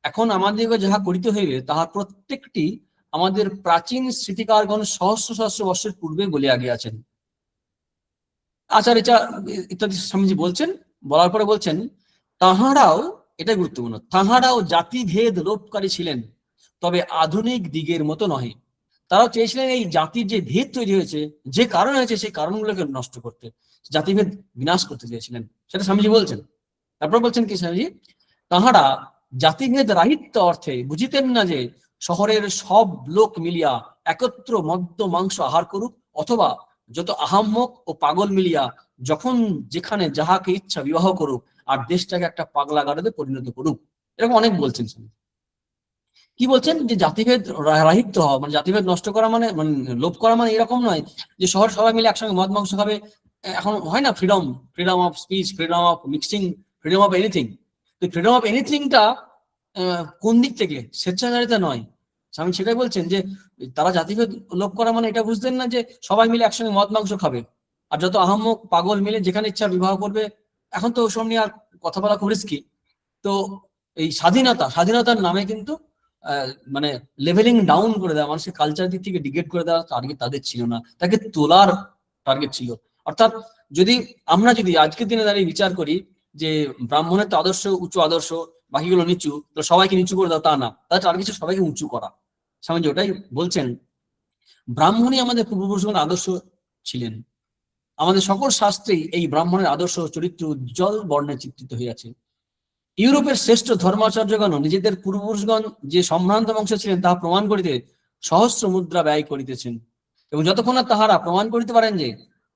এখন আমাদিগকে যাহা করিতে হইবে তাহার প্রত্যেকটি আমাদের প্রাচীন স্মৃতিকারগণ সহস্র সহস্র বর্ষের পূর্বে বলিয়া গিয়াছেন। আচার্য ইত্যাদি স্বামীজি বলছেন। বলার পরে বলছেন, তাহারাও, এটা গুরুত্বপূর্ণ, তাহারাও জাতিভেদ লোপকারী ছিলেন, তবে আধুনিক দিগের মতো নহে। তারাও চেয়েছিলেন এই জাতির যে ভেদ তৈরি হয়েছে, যে কারণ হয়েছে, সেই কারণগুলোকে নষ্ট করতে, জাতিভেদ বিনাশ করতে চেয়েছিলেন, সেটা স্বামীজি বলছেন। তারপর বলছেন কি স্বামীজি, তাহারা জাতিভেদ রাহিত্য অর্থে বুঝিতেন না যে শহরের সব লোক মিলিয়া একত্র মদ্য মাংস আহার করুক, অথবা যত আহাম্মক ও পাগল মিলিয়া যখন যেখানে যাহাকে ইচ্ছা বিবাহ করুক, আর দেশটাকে একটা পাগলা গারদে পরিণত করুক। এরকম অনেক বলছেন। কি বলছেন, যে জাতিভেদ রাহিত্য হওয়া মানে জাতিভেদ নষ্ট করা, মানে লোভ করা, মানে এরকম নয় যে শহর সবাই মিলে একসঙ্গে মদ মাংস খাবে। এখন হয় না freedom, freedom of speech, freedom of mixing, freedom of anything. তো ফ্রিডম অফ এনিথিংটা কোন দিক থেকে? স্বেচ্ছাচারিতা নয়। আমি সেটাই বলছেন যে তারা জাতিভেদ লোভ করা মানে এটা বুঝতেন না যে সবাই মিলে একসঙ্গে মদ মাংস খাবে, আর যত আহাম্মক পাগল মিলে যেখানে ইচ্ছা বিবাহ করবে। এখন তো ওসব নিয়ে আর কথা বলা খুব রিস্কি। তো এই স্বাধীনতার নামে কিন্তু মানে লেভেলিং ডাউন করে দেওয়া, মানুষের কালচার দিক থেকে ডিগ্রেড করে দেওয়া টার্গেট তাদের ছিল না, তাকে তোলার টার্গেট ছিল। অর্থাৎ আমরা যদি আজকের দিনে দাঁড়িয়ে বিচার করি যে ব্রাহ্মণের তো আদর্শ উঁচু আদর্শ, বাকিগুলো নিচু, তো সবাইকে নিচু করে দাও, তা না, তাদের টার্গেট ছিল সবাইকে উঁচু করা। স্বামীজি ওটাই বলছেন, ব্রাহ্মণই আমাদের পূর্বপুরুষগণের আদর্শ ছিলেন। আমাদের সকল শাস্ত্রেই এই ব্রাহ্মণের আদর্শ চরিত্র উজ্জ্বল বর্ণে চিত্রিত হইয়াছে। ইউরোপের শ্রেষ্ঠ ধর্মাচার্যগণ নিজেদের পূর্বপুরুষগণ যে সম্ভ্রান্ত বংশ ছিলেন তাহা প্রমাণ করিতে সহস্র মুদ্রা ব্যয় করিতেছেন, এবং যতক্ষণ না তাহারা প্রমাণ করিতে পারেন যে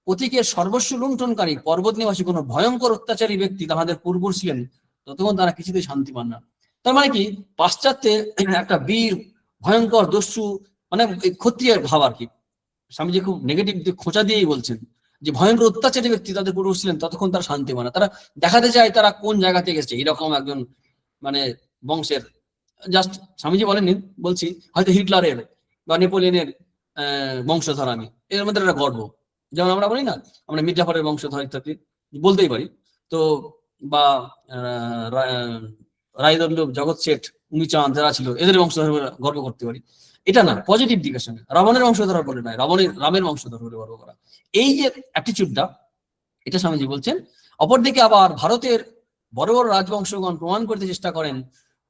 অতীকের সর্বস্ব লুণ্ঠনকারী পর্বত নিবাসী কোন ভয়ঙ্কর অত্যাচারী ব্যক্তি তাহাদের পূর্বপুরুষ ছিলেন, ততক্ষণ তারা কিছুতেই শান্তি পান না। তার মানে কি, পাশ্চাত্যে একটা বীর ভয়ঙ্কর দস্যু, মানে ক্ষত্রিয়ের ভাব আর কি। স্বামীজি খুব নেগেটিভ খোঁচা দিয়েই বলছেন যে ভয়ঙ্কর অত্যাচারী ব্যক্তি তাদের পূর্বপুরুষ ছিলেন, ততক্ষণ তারা শান্তি পায় না। তারা দেখাতে চায় তারা কোন জায়গা থেকে এসেছে, এরকম একজন মানে বংশের। জাস্ট স্বামীজি বলেননি, বলছি হয়তো হিটলারের বা নেপোলিয়নের বংশধর আমি, এর মধ্যে একটা গর্ব। যেমন আমরা বলি না আমরা মির্জাফরের বংশধর ইত্যাদি বলতেই পারি। তো বা রায়দণ্ডব, জগৎ শেঠ, উমিচাঁদ যারা ছিল এদের বংশধর গর্ব করতে পারি। এটা না, পজিটিভ দিকের সঙ্গে। রাবণের বংশধর বলে নয়, রামের বংশধর বলে গর্ব করা, এই যে অ্যাটিচিউডটা, এটা স্বামীজি বলছেন। অপরদিকে আবার ভারতের বড় বড় রাজবংশগণ প্রমাণ করতে চেষ্টা করেন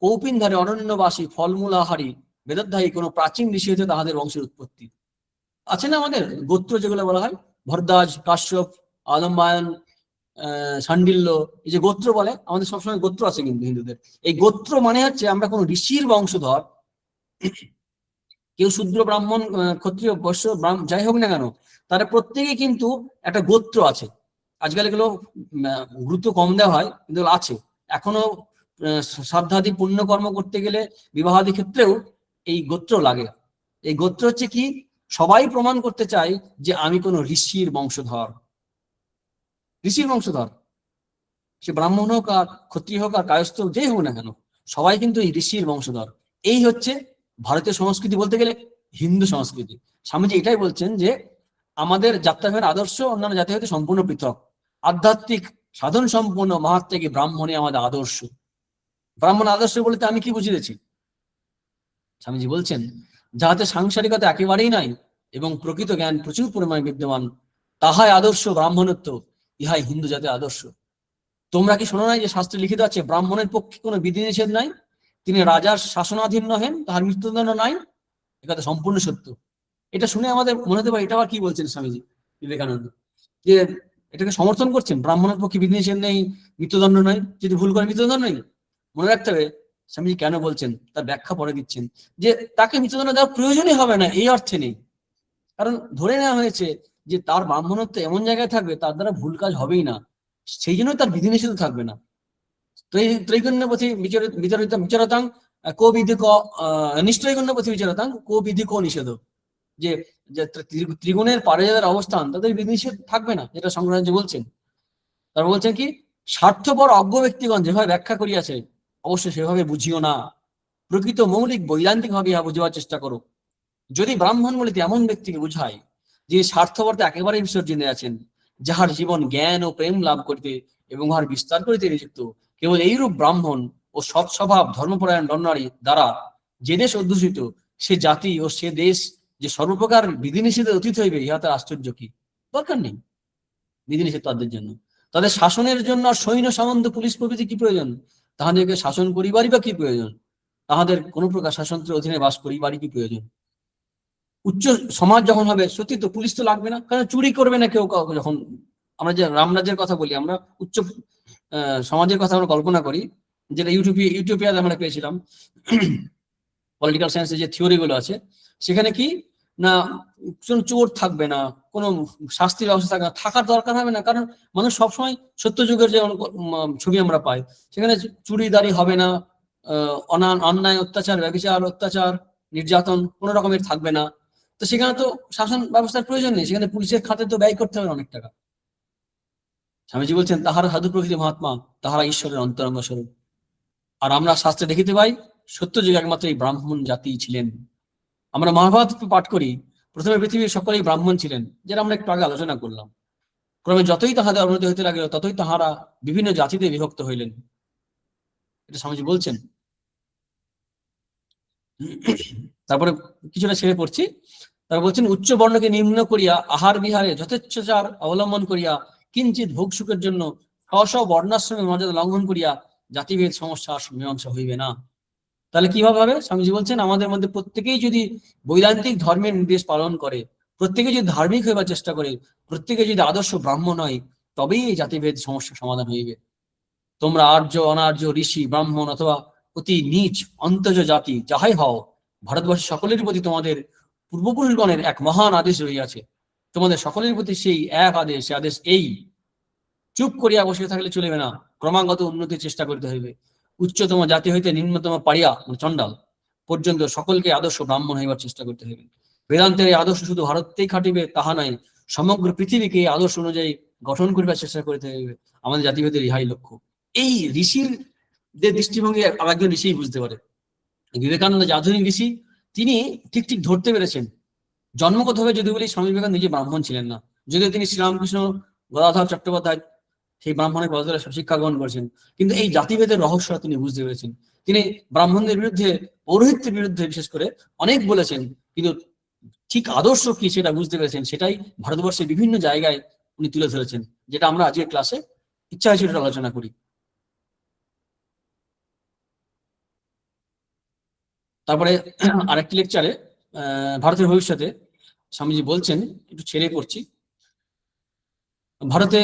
কৌপিনধারে অরণ্যবাসী ফলমূল আহারী বেদধ্যায়ী কোনো প্রাচীন ঋষি হতে তাহাদের বংশের উৎপত্তি। আছে না আমাদের গোত্র যেগুলো বলা হয়, ভরদ্বাজ, কাশ্যপ, আলম্বায়ন, শাণ্ডিল্য, এই যে গোত্র বলে, আমাদের সবসময় গোত্র আছে কিন্তু হিন্দুদের। এই গোত্র মানে হচ্ছে আমরা কোনো ঋষির বংশধর। কেউ শূদ্র, ব্রাহ্মণ, ক্ষত্রিয়, বৈশ্য, যাই হোক না কেন, তারা প্রত্যেকে কিন্তু একটা গোত্র আছে। আজকাল এগুলো গুরুত্ব কম দেওয়া হয়, কিন্তু আছে এখনো। শ্রাদ্ধাদি পুণ্যকর্ম করতে গেলে, বিবাহাদি ক্ষেত্রেও এই গোত্র লাগে। এই গোত্র হচ্ছে কি, সবাই প্রমাণ করতে চায় যে আমি কোনো ঋষির বংশধর। সে ব্রাহ্মণ হোক আর ক্ষত্রিয় হোক আর কায়স্থ যেই হোক না কেন, সবাই কিন্তু এই ঋষির বংশধর। এই হচ্ছে ভারতীয় সংস্কৃতি, বলতে গেলে হিন্দু সংস্কৃতি। স্বামীজি এটাই বলছেন যে আমাদের যাত্রাভাবের আদর্শ অন্যান্য জাতি হতে সম্পূর্ণ পৃথক। আধ্যাত্মিক সাধন সম্পন্ন মহাত্মাকে ব্রাহ্মণই আমাদের আদর্শ। ব্রাহ্মণ আদর্শ বলতে আমি কি বুঝিয়েছি? স্বামীজি বলছেন, যাহাতে সাংসারিকতা একেবারেই নাই এবং প্রকৃত জ্ঞান প্রচুর পরিমাণে বিদ্যমান, তাহাই আদর্শ ব্রাহ্মণত্ব, ইহাই হিন্দু জাতির আদর্শ। তোমরা কি শোনো নাই যে শাস্ত্রে লিখিত আছে ব্রাহ্মণের পক্ষে কোনো বিধিনিষেধ নাই, তিনি রাজার শাসনাধীন নহেন, তাহার মৃত্যুদণ্ড নাই। একথা সম্পূর্ণ সত্য। এটা শুনে আমাদের মনে হতে পারে এটা আবার কি বলছেন স্বামীজি বিবেকানন্দ, যে এটাকে সমর্থন করছেন, ব্রাহ্মণের পক্ষে বিধিনিষেধ নেই, মৃত্যুদণ্ড নয়, যদি ভুল করে মৃত্যুদণ্ড নেই। মনে রাখতে হবে স্বামীজি কেন বলছেন, তার ব্যাখ্যা পরে দিচ্ছেন, যে তাকে মৃত্যুদণ্ড দেওয়ার প্রয়োজনই হবে না এই অর্থে নেই, কারণ ধরে নেওয়া হয়েছে যে তার ব্রাহ্মণত্ব এমন জায়গায় থাকবে তার দ্বারা ভুল কাজ হবেই না, সেই জন্য তার বিধিনিষেধ থাকবে না। ত্রৈগুণ্যপথি বিচারতাং কো বিধি ক নিশ্চয়ই গণ্য পথে বিচারতাম কো বিধি কো নিষেধ, যে ত্রিগুণের পারে যাদের অবস্থান তাদের বিধি নিষেধ থাকবে না, যেটা শঙ্করাচার্য বলছেন। তারপর বলছেন কি, স্বার্থপর অজ্ঞ ব্যক্তিগণ যেভাবে ব্যাখ্যা করিয়াছে অবশ্যই সেভাবে বুঝিও না, প্রকৃত মৌলিক বৈদান্তিক ভাবে ইহা বুঝিবার চেষ্টা করো। যদি ব্রাহ্মণ বলিতে এমন ব্যক্তিকে বুঝায় যে স্বার্থপরতা একেবারেই বিসর্জনে আছেন, যাহার জীবন জ্ঞান ও প্রেম লাভ করিতে এবং উহার বিস্তার করিতে নিযুক্ত, কেবল এইরূপ ব্রাহ্মণ ও সৎ স্বভাব ধর্মপরায়ণ নরনারী দ্বারা যে দেশ অধ্যুষিত, সে জাতি ও সে দেশ যে সর্বপ্রকার বিধিনিষেধে অতীত হইবে, ইহা তার আশ্চর্য কি? দরকার নেই বিধিনিষেধ তাদের জন্য। তাদের শাসনের জন্য আর সৈন্য সামন্ত পুলিশ প্রভৃতি কি প্রয়োজন? তাহাদেরকে শাসন করিবারই বা কি প্রয়োজন? তাহাদের কোন প্রকার শাসনত্রের অধীনে বাস করিবারই কি প্রয়োজন? উচ্চ সমাজ যখন হবে, সত্যি তো পুলিশ তো লাগবে না, কারণ চুরি করবে না কেউ কাউকে। যখন আমরা যে রামরাজ্যের কথা বলি, আমরা উচ্চ সমাজের কথা আমরা কল্পনা করি, যেটা ইউটোপিয়াতে আমরা পেয়েছিলাম পলিটিক্যাল সায়েন্সের যে থিওরি গুলো আছে, সেখানে কি না কোন চোর থাকবে না, কোনো শাস্তির ব্যবস্থা থাকবে না, থাকার দরকার হবে না, কারণ মানুষ সবসময় সত্য যুগের যে ছবি আমরা পাই, সেখানে চুরিদারি হবে না, অন্যায় অত্যাচার ব্যভিচার অত্যাচার নির্যাতন কোন রকমের থাকবে না। তো সেখানে তো শাসন ব্যবস্থার প্রয়োজন নেই, সেখানে পুলিশের খাতে তো ব্যয় করতে হবে অনেক টাকা। স্বামীজি বলছেন, তাহারা সাধু প্রকৃতি মহাত্মা, তাহারা ঈশ্বরের অন্তরঙ্গ স্বরূপ। আর আমরা শাস্ত্রে দেখিতে পাই সত্য যুগে একমাত্র এই ব্রাহ্মণ জাতি ছিলেন। আমরা মহাভারত পাঠ করি, প্রথমে পৃথিবীর সকলেই ব্রাহ্মণ ছিলেন, যেটা আমরা একটু আগে আলোচনা করলাম। ক্রমে যতই তাহাদের অবনতি হইতে লাগিল, ততই তাহারা বিভিন্ন জাতিতে বিভক্ত হইলেন, এটা স্বামীজি বলছেন। তারপরে কিছুটা ছেড়ে পড়ছি। তারপর বলছেন, উচ্চ বর্ণকে নিম্ন করিয়া আহার বিহারে যথেচ্ছাচার অবলম্বন করিয়া কিঞ্চিত ভোগ সুখের জন্য স্ব বর্ণাশ্রমে মর্যাদা লঙ্ঘন করিয়া জাতিভেদ সমস্যা মীমাংসা হইবে না। তাহলে কিভাবে হবে? স্বামীজি বলছেন, আমাদের মধ্যে প্রত্যেকেই যদি বৈদান্তিক ধর্মের নির্দেশ পালন করে, প্রত্যেকে যদি ধার্মিক হইবার চেষ্টা করে, প্রত্যেকে যদি আদর্শ ব্রাহ্মণ হয়, তবেই এই জাতিভেদ সমস্যার সমাধান হইবে। তোমরা আর্য অনার্য ঋষি ব্রাহ্মণ অথবা অতি নীচ অন্তজ জাতি যাহাই হও, ভারতবর্ষের সকলের প্রতি তোমাদের পূর্বপুরুষগণের এক মহান আদেশ রহিয়াছে। তোমাদের সকলের প্রতি সেই এক আদেশ, সে আদেশ এই, চুপ করিয়া বসে থাকলে চলিবে না, ক্রমাগত উন্নতির চেষ্টা করতে হইবে। উচ্চতম জাতি হইতে নিম্নতম পারিয়া চণ্ডাল পর্যন্ত সকলকে আদর্শ ব্রাহ্মণ হইবার চেষ্টা করতে হইবে। বেদান্তের এই আদর্শ শুধু ভারততেই খাটিবে তাহা নয়, সমগ্র পৃথিবীকে এই আদর্শ অনুযায়ী গঠন করিবার চেষ্টা করতে হইবে। আমাদের জাতিভেদের ইহাই লক্ষ্য। এই ঋষির যে দৃষ্টিভঙ্গি আরেকজন ঋষি বুঝতে পারে। বিবেকানন্দ যে আধুনিক ঋষি, তিনি ঠিক ঠিক ধরতে পেরেছেন। জন্মগতভাবে যদি বলি, স্বামী বিবেকানন্দ নিজে ব্রাহ্মণ ছিলেন না, যদিও তিনি শ্রীরামকৃষ্ণ গদাধর চট্টোপাধ্যায় সেই ব্রাহ্মণের পদতলে শিক্ষা গ্রহণ করেছেন, কিন্তু এই জাতিভেদের রহস্য তিনি বুঝতে পেরেছেন। তিনি ব্রাহ্মণদের বিরুদ্ধে, পৌরোহিত্যের বিরুদ্ধে বিশেষ করে অনেক বলেছেন, কিন্তু ঠিক আদর্শ কি সেটা বুঝতে পেরেছেন। সেটাই ভারতবর্ষের বিভিন্ন জায়গায় উনি তুলে ধরেছেন, যেটা আমরা আজকের ক্লাসে ইচ্ছা হয়েছে আলোচনা করি। তারপরে আরেকটি লেকচারে ভারতের ভবিষ্যতে স্বামীজি বলছেন, একটু ছেড়ে পড়ছি, ভারতে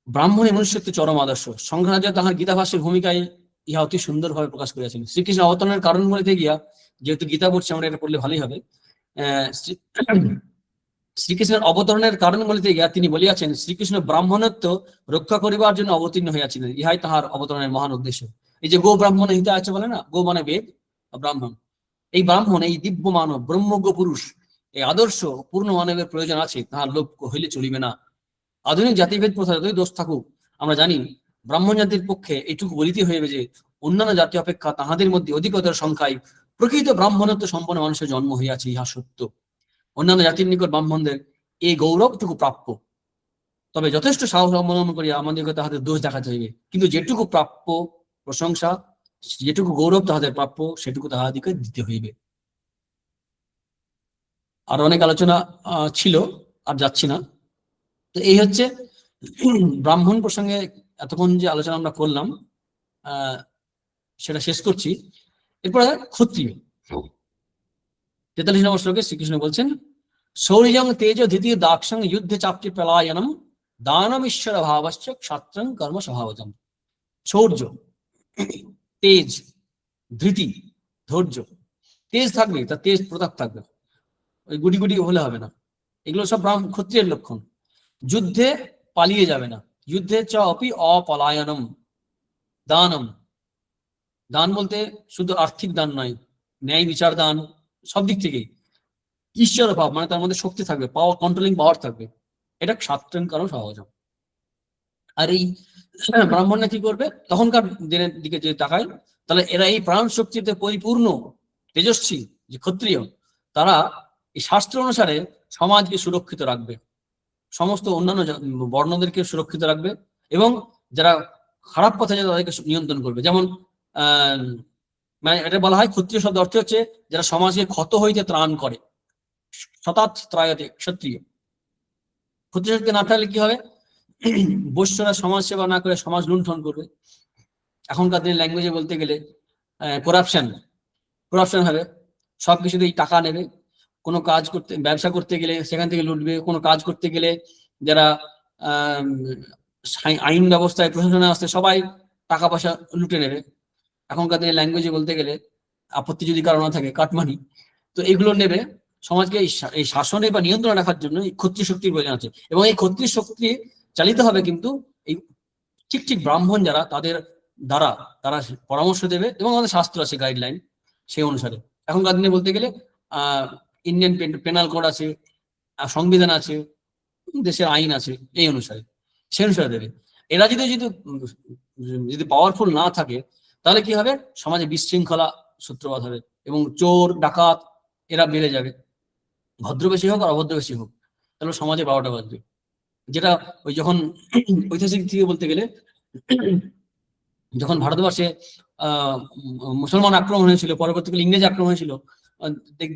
ব্রাহ্মণী মনুষ্যত্বের চরম আদর্শ। শঙ্করাচার্য তাহার গীতাভাষ্যের ভূমিকায় ইহা অতি সুন্দরভাবে প্রকাশ করিয়াছেন। শ্রীকৃষ্ণ অবতরণের কারণ বলিতে গিয়া, যেহেতু গীতা পড়ছি আমরা, এটা পড়লে ভালোই হবে। শ্রীকৃষ্ণের অবতরণের কারণ বলিতে গিয়া তিনি বলিয়াছেন, শ্রীকৃষ্ণ ব্রাহ্মণত্ব রক্ষা করিবার জন্য অবতীর্ণ হইয়াছিলেন, ইহাই তাহার অবতরণের মহান উদ্দেশ্য। এই যে গো ব্রাহ্মণ হিতা আছে বলে না, গো মানে বেদ, ব্রাহ্মণ, এই ব্রাহ্মণ, এই দিব্য মানব ব্রহ্মজ্ঞ পুরুষ, এই আদর্শ পূর্ণ মানবের প্রয়োজন আছে, তাহার লোভ হইলে চলিবে না। আধুনিক জাতিভেদ প্রথা যতই দোষ থাকুক, আমরা জানি ব্রাহ্মণ জাতির পক্ষে এইটুকু বলিতে হইবে যে অন্যান্য জাতি অপেক্ষা তাহাদের মধ্যে অধিকতর সংখ্যায় প্রকৃত ব্রাহ্মণত্ব সম্পন্ন মানুষের জন্ম হইয়াছে, ইহা সত্য। অন্যান্য জাতির নিকট ব্রাহ্মণদের এই গৌরবটুকু প্রাপ্য, তবে যথেষ্ট সাহস অবলম্বন করিয়া আমাদেরকে তাহাদের দোষ দেখাতে হইবে। কিন্তু যেটুকু প্রাপ্য প্রশংসা, যেটুকু গৌরব তাহাদের প্রাপ্য, সেটুকু তাহাদিকে দিতে হইবে। আর অনেক আলোচনা ছিল, আর যাচ্ছি না। তো এই হচ্ছে ব্রাহ্মণ প্রসঙ্গে এতক্ষণ যে আলোচনা আমরা করলাম, সেটা শেষ করছি। এরপরে ক্ষত্রিয় 43 নম্বর শ্লোকে শ্রীকৃষ্ণ বলছেন, শৌর্যং তেজ দ্বিতীয় দাক্ষং যুদ্ধে চাপটি পলায়নম দানম ঈশ্বর ভাবশ্চ ক্ষাত্রং কর্ম স্বভাবজম। শৌর্য, তেজ, ধৃতি, ধৈর্য। তেজ থাকবে, তার তেজ প্রতাপ থাকবে, ওই গুটি গুটি হলে হবে না। এগুলো সব ক্ষত্রিয়ের লক্ষণ। যুদ্ধে পালিয়ে যাবে না, যুদ্ধে চ অপি অপলায়নম, দানম, দান বলতে শুধু আর্থিক দান নয়, ন্যায় বিচার দান, সব দিক থেকেই ঈশ্বর ভাব, মানে তার মধ্যে শক্তি থাকবে, পাওয়ার, কন্ট্রোলিং পাওয়ার থাকবে, এটা সাত্ত্বিক কর্ম সহজম। আর এই ব্রাহ্মণরা কি করবে তখনকার দিনের দিকে যদি তাকাই, তাহলে এরা এই প্রাণ শক্তিতে পরিপূর্ণ তেজস্বী যে ক্ষত্রিয়, তারা এই শাস্ত্র অনুসারে সমাজকে সুরক্ষিত রাখবে, সমস্ত অন্যান্য বর্ণদেরকে সুরক্ষিত রাখবে, এবং যারা খারাপ পথে যায় তাদেরকে নিয়ন্ত্রণ করবে। যেমন মানে এটা বলা হয়, ক্ষত্রিয় শব্দ অর্থ হচ্ছে যারা সমাজকে ক্ষত হইতে ত্রাণ করে, শতাৎ ত্রায়তে ক্ষত্রিয়। ক্ষত্রিয় শক্তি না থাকলে কি হবে, বৈশ্যরা সমাজ সেবা না করে সমাজ লুণ্ঠন করবে। এখনকার দিনের ল্যাঙ্গুয়েজে বলতে গেলে করাপশন হবে, সবকিছুতেই টাকা নেবে, কোনো কাজ করতে, ব্যবসা করতে গেলে সেখান থেকে লুটবে, কোনো কাজ করতে গেলে যারা আইন ব্যবস্থায় প্রশাসনে আসতে সবাই টাকা পয়সা লুটে নেবে। এখনকার দিনের ল্যাঙ্গুয়েজে বলতে গেলে আপত্তি যদি কারণ না থাকে কাটমানি, তো এগুলো নেবে। সমাজকে এই শাসনে বা নিয়ন্ত্রণে রাখার জন্য এই ক্ষত্রিয় শক্তির প্রয়োজন আছে, এবং এই ক্ষত্রিয় শক্তি চালিত হবে কিন্তু এই ঠিক ঠিক ব্রাহ্মণ যারা, তাদের দ্বারা তারা পরামর্শ দেবে, এবং আমাদের শাস্ত্র আছে গাইডলাইন সেই অনুসারে। এখনকার দিনে বলতে গেলে ইন্ডিয়ান পেনাল কোড আছে, সংবিধান আছে, দেশের আইন আছে, এই অনুসারে সে অনুসারে দেবে। এরা যদি যদি যদি পাওয়ারফুল না থাকে তাহলে কি হবে, সমাজে বিশৃঙ্খলা সূত্রপাত হবে, এবং চোর ডাকাত এরা বেড়ে যাবে, ভদ্রবেশী হোক আর অভদ্রবেশী হোক, তাহলে সমাজে 12টা বাজবে। যেটা ওই যখন ঐতিহাসিক থেকে বলতে গেলে, যখন ভারতবর্ষে মুসলমান আক্রমণ হয়েছিল, পরবর্তীকালে ইংরেজ আক্রমণ হয়েছিল,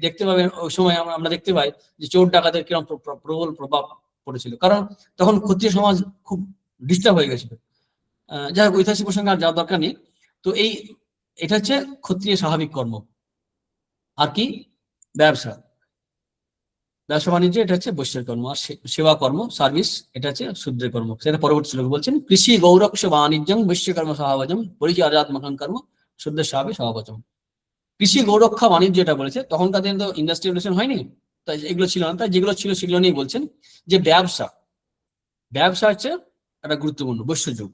দেখতে পাবেন ওই সময় আমরা দেখতে পাই যে চোর ডাকাতের কিরকম প্রবল প্রভাব পড়েছিল, কারণ তখন ক্ষত্রিয় সমাজ খুব ডিস্টার্ব হয়ে গেছিল। যাই হোক, ঐতিহাসিক প্রসঙ্গে আর যাওয়ার দরকার নেই। তো এটা হচ্ছে ক্ষত্রিয় স্বাভাবিক কর্ম। আর কি, ব্যবসা বাণিজ্য, এটা হচ্ছে বৈশ্যের কর্ম। আর সেবা কর্ম, সার্ভিস, এটা হচ্ছে শূদ্রের কর্ম। সেটা পরবর্তী শ্লোকে বলছেন, কৃষি গৌরক্ষ বাণিজ্যং বৈশ্যকর্ম স্বভাবজম পরিচর্যাত্মকং কর্ম শূদ্রের স্বভাবে স্বভাবজম। কৃষি গৌরক্ষা বাণিজ্য এটা বলেছে, তখনকার দিনে তো ইন্ডাস্ট্রিয়ালাইজেশন হয়নি, তাই এগুলো ছিল না, তাই যেগুলো ছিল সেগুলো নিয়ে বলছেন যে ব্যবসা হচ্ছে একটা গুরুত্বপূর্ণ। বৈশ্য যুগ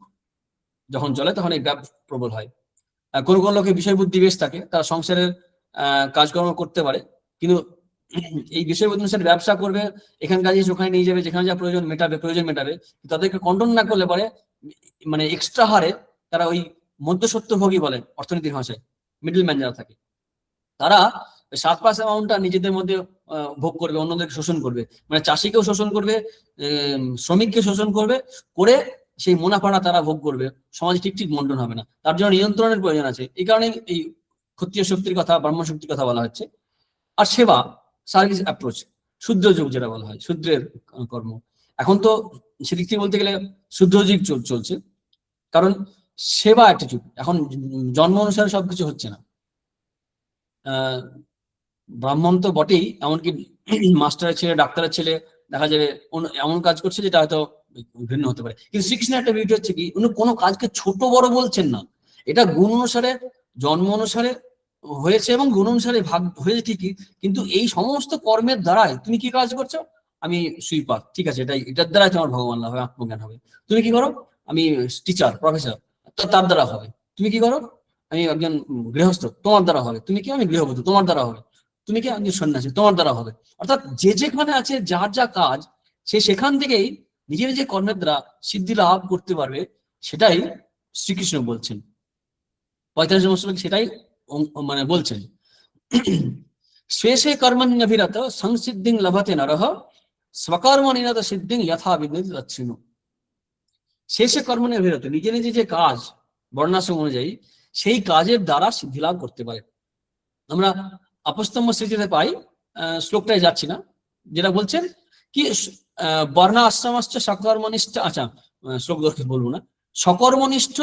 যখন চলে তখন এই ব্যবসা প্রবল হয়। কোন কোন লোকের বিষয় বুদ্ধি বেশ থাকে, তারা সংসারের কাজকর্ম করতে পারে, কিন্তু এই বিষয় বুদ্ধি অনুসারে ব্যবসা করবে, এখানকার জিনিস ওখানে নিয়ে যাবে, যেখানে যা প্রয়োজন মেটাবে, তাদেরকে কন্ট্রোল না করলে পরে মানে এক্সট্রা হারে তারা ওই মধ্যস্বত্বভোগী বলেন অর্থনীতির ভাষায়, মিডল ম্যান যারা থাকে, তারা 7% অ্যামাউন্টটা নিজেদের মধ্যে ভোগ করবে, অন্যদেরকে শোষণ করবে, মানে চাষিকেও শোষণ করবে, শ্রমিককে শোষণ করবে, করে সেই মুনাফাটা তারা ভোগ করবে, সমাজে ঠিক ঠিক বন্টন হবে না। তার জন্য নিয়ন্ত্রণের প্রয়োজন আছে, এই কারণে এই ক্ষত্রিয় শক্তির কথা, ব্রাহ্মণ শক্তির কথা বলা হচ্ছে। আর সেবা, সার্ভিস অ্যাপ্রোচ, শূদ্র যুগ যেটা বলা হয়, শূদ্রের কর্ম। এখন তো সেদিক থেকে বলতে গেলে শূদ্র যুগ চলছে, কারণ সেবা একটা যুগ। এখন জন্ম অনুসারে সবকিছু হচ্ছে না। ব্রাহ্মণ তো বটেই, এমনকি মাস্টারের ছেলে, ডাক্তারের ছেলে দেখা যাবে এমন কাজ করছে যেটা হয়তো ভিন্ন হতে পারে। কিন্তু শ্রীকৃষ্ণের একটা বিউটি হচ্ছে কি, উনি কোনো কাজকে ছোট বড় বলছেন না, এটা গুণ অনুসারে, জন্ম অনুসারে হয়েছে এবং গুণ অনুসারে ভাগ হয়েছে ঠিকই, কিন্তু এই সমস্ত কর্মের দ্বারাই তুমি কি কাজ করছো, আমি সুইপার, ঠিক আছে, এটার দ্বারাই তোমার ভগবান লাভ হবে, আত্মজ্ঞান হবে। তুমি কি করো, আমি টিচার, প্রফেসর, তার দ্বারা হবে। তুমি কি করো, আমি একজন গৃহস্থ, তোমার দ্বারা হবে। তুমি কি, আমি গৃহবধূ, তোমার দ্বারা হবে। তুমি কি, আমি সন্ন্যাসী, তোমার দ্বারা হবে। অর্থাৎ যে যেখানে আছে, যার যা কাজ, সে সেখান থেকেই নিজের যে কর্মের দ্বারা সিদ্ধি লাভ করতে পারবে, সেটাই শ্রীকৃষ্ণ বলছেন। 45 শ্লোকে সেটাই মানে বলছেন। শেষে কর্মণ্যভিরত সংসিদ্ধিং লভতে নরহ স্বকর্ম নিরত সিদ্ধিং যথা বিদ্যুৎ দক্ষিণু। শেষে কর্মণ্যভিরত, নিজে নিজে যে কাজ বর্ণাশ্রম অনুযায়ী, সেই কাজের দ্বারা সিদ্ধি লাভ করতে পারে। আমরা আপস্তম্ভ স্মৃতিতে পাই, শ্লোকটায় যাচ্ছি না, যেটা বলছেন কি, বর্ণ আশ্রমশ্চ সকর্মনিষ্ঠ, আচ্ছা শ্লোক দরকার বলবো না, সকর্মনিষ্ঠ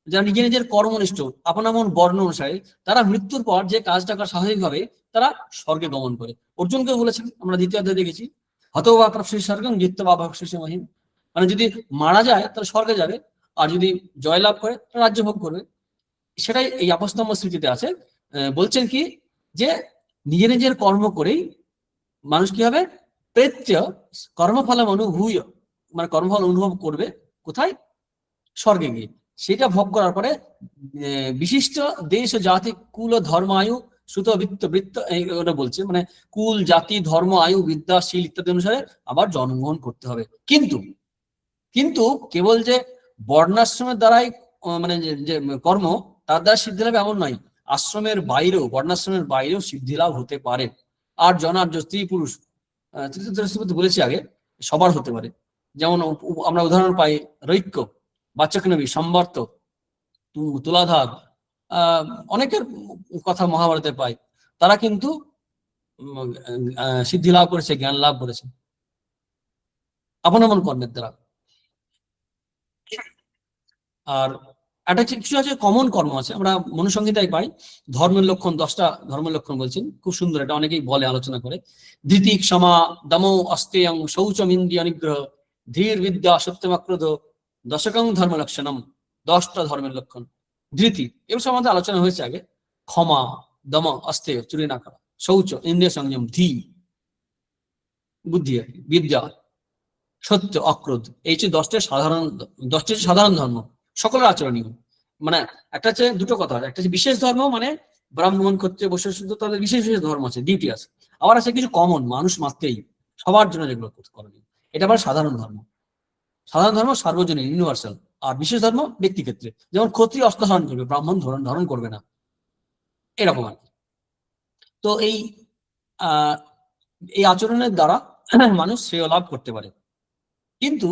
যারা নিজের নিজের কর্মনিষ্ঠ, আপন আপন বর্ণ অনুসারে, তারা মৃত্যুর পর যে কাজটা করে স্বাভাবিকভাবে তারা স্বর্গে গমন করে। অর্জুনকে বলেছেন, আমরা দ্বিতীয় অধ্যায়ে দেখেছি, হতবা প্রাপ্তি স্বর্গং জিত্বা ভক্ষসে মহিম, মানে যদি মারা যায় তাহলে স্বর্গে যাবে, আর যদি জয়লাভ করে তাহলে রাজ্য ভোগ করবে। সেটাই এই আপস্তম্ভ স্মৃতিতে আছে। বলছেন কি, যে নিজের নিজের কর্ম করেই মানুষ কি হবে, প্রেত্য কর্মফল অনুভূয়, মানে কর্মফল অনুভব করবে কোথায়, স্বর্গে গিয়ে। সেটা ভোগ করার পরে বিশিষ্ট দেশ ও জাতি কুল ও ধর্ম আয়ু সুত বৃত্ত বৃত্ত ওটা বলছে, মানে কুল জাতি ধর্ম আয়ু বিদ্যাশীল ইত্যাদি অনুসারে আবার জন্মগ্রহণ করতে হবে। কিন্তু কিন্তু কেবল যে বর্ণাশ্রমের দ্বারাই মানে যে কর্ম তার দ্বারা সিদ্ধি লাভ এমন নয়, আশ্রমের বাইরেও বর্ণাশ্রমের বাইরেও সিদ্ধি লাভ হতে পারে। আর জনার্য স্ত্রী পুরুষ বলেছি আগে, সবার হতে পারে। যেমন আমরা উদাহরণ পাই রৈক্য, বাচকনবী, সম্বর্ত, তুলাধার, অনেকের কথা মহাভারতে পাই। তারা কিন্তু সিদ্ধি লাভ করেছে, জ্ঞান লাভ করেছে আপন আপন কর্মের দ্বারা। আর একটা কিছু আছে কমন কর্ম আছে, আমরা মনুসংহিতায় পাই ধর্মের লক্ষণ 10টা ধর্মের লক্ষণ বলছেন, খুব সুন্দর, এটা অনেকেই বলে আলোচনা করে। ধৃতি, ক্ষমা, দম, অস্তেয়ং, শৌচম, ইন্দ্রিয় নিগ্রহ, ধীর, বিদ্যা, সত্যমাক্রোধ, দশকং ধর্ম লক্ষণম। 10টা ধর্মের লক্ষণ। ধৃতি এগুলো সম্বন্ধে আলোচনা হয়েছে আগে। ক্ষমা, দম, অস্তেয়, চুরি না করা, শৌচ, ইন্দ্রিয় সংযম, ধী, বুদ্ধি, বিদ্যা, সত্য, অক্রোধ, এই যে 10টি সাধারণ ধর্ম, সকলের আচরণীয়। মানে একটা হচ্ছে দুটো কথা, একটা হচ্ছে বিশেষ ধর্ম, মানে ব্রাহ্মণ, ক্ষত্রিয়, বৈশ্য, শূদ্র, তাদের বিশেষ বিশেষ ধর্ম আছে, ডিউটি আছে। আবার আছে কিছু কমন, মানুষ মাত্রেই সবার জন্য যেগুলো করণীয়, এটা আবার সাধারণ ধর্ম। সাধারণ ধর্ম সার্বজনীন, ইউনিভার্সাল। আর বিশেষ ধর্ম ব্যক্তি ক্ষেত্রে, যেমন ক্ষত্রিয় অস্ত্র ধারণ করবে, ব্রাহ্মণ ধারণ করবে না, এরকম আর কি। তো এই আচরণের দ্বারা মানুষ শ্রেয় লাভ করতে পারে, কিন্তু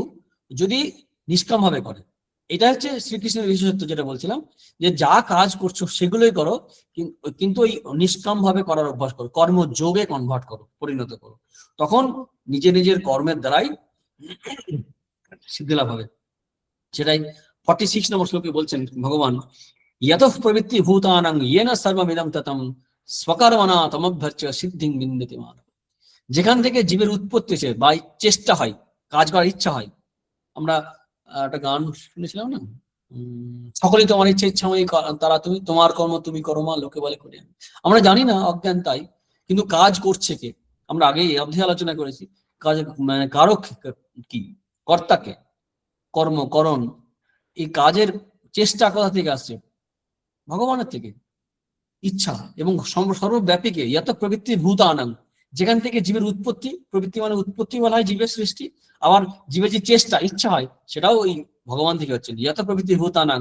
যদি নিষ্কাম ভাবে করে। এটা হচ্ছে শ্রীকৃষ্ণের বিশেষত্ব, যেটা বলছিলাম, যে যা কাজ করছো সেগুলোই করো, কিন্তু ওই নিষ্কাম ভাবে করার অভ্যাস করো, কর্মযোগে কনভার্ট করো, পরিণত করো, তখন নিজের কর্মের দ্বারাই সিদ্ধি লাভ হবে। সেটাই 46 নম্বর শ্লোকে বলছেন ভগবান, ইয়তঃ প্রবৃত্তি ভূতানাং ইয়েন সর্বমিদং ততম স্বকর্মণা তমভ্যর্চ্য সিদ্ধিং বিন্দতি মানব। যেখান থেকে জীবের উৎপত্তি হয়েছে বা চেষ্টা হয়, কাজ করার ইচ্ছা হয়। আমরা একটা গান শুনেছিলাম না, সকলেই তোমার ইচ্ছাময়ী তারা তুমি, তোমার কর্ম তুমি করো মা, লোকে বলে করি। আমরা জানি না, অজ্ঞান তাই, কিন্তু কাজ করছে কে? আমরা আগেই অধ্যায়ে আলোচনা করেছি, কাজ মানে কারক কি, কর্তাকে, কর্মকরণ, এই কাজের চেষ্টা কোথা থেকে আসছে? ভগবানের থেকে। ইচ্ছা এবং সর্বব্যাপী কে, ইয়ত প্রবৃত্তি ভূতানাং, যেখান থেকে জীবের উৎপত্তি, প্রবৃত্তি মানে উৎপত্তি বলা হয় জীবের সৃষ্টি, আবার জীবের যে চেষ্টা ইচ্ছা হয় সেটাও ওই ভগবান থেকে হচ্ছে। ইয়ত প্রবৃত্তি ভূতানাং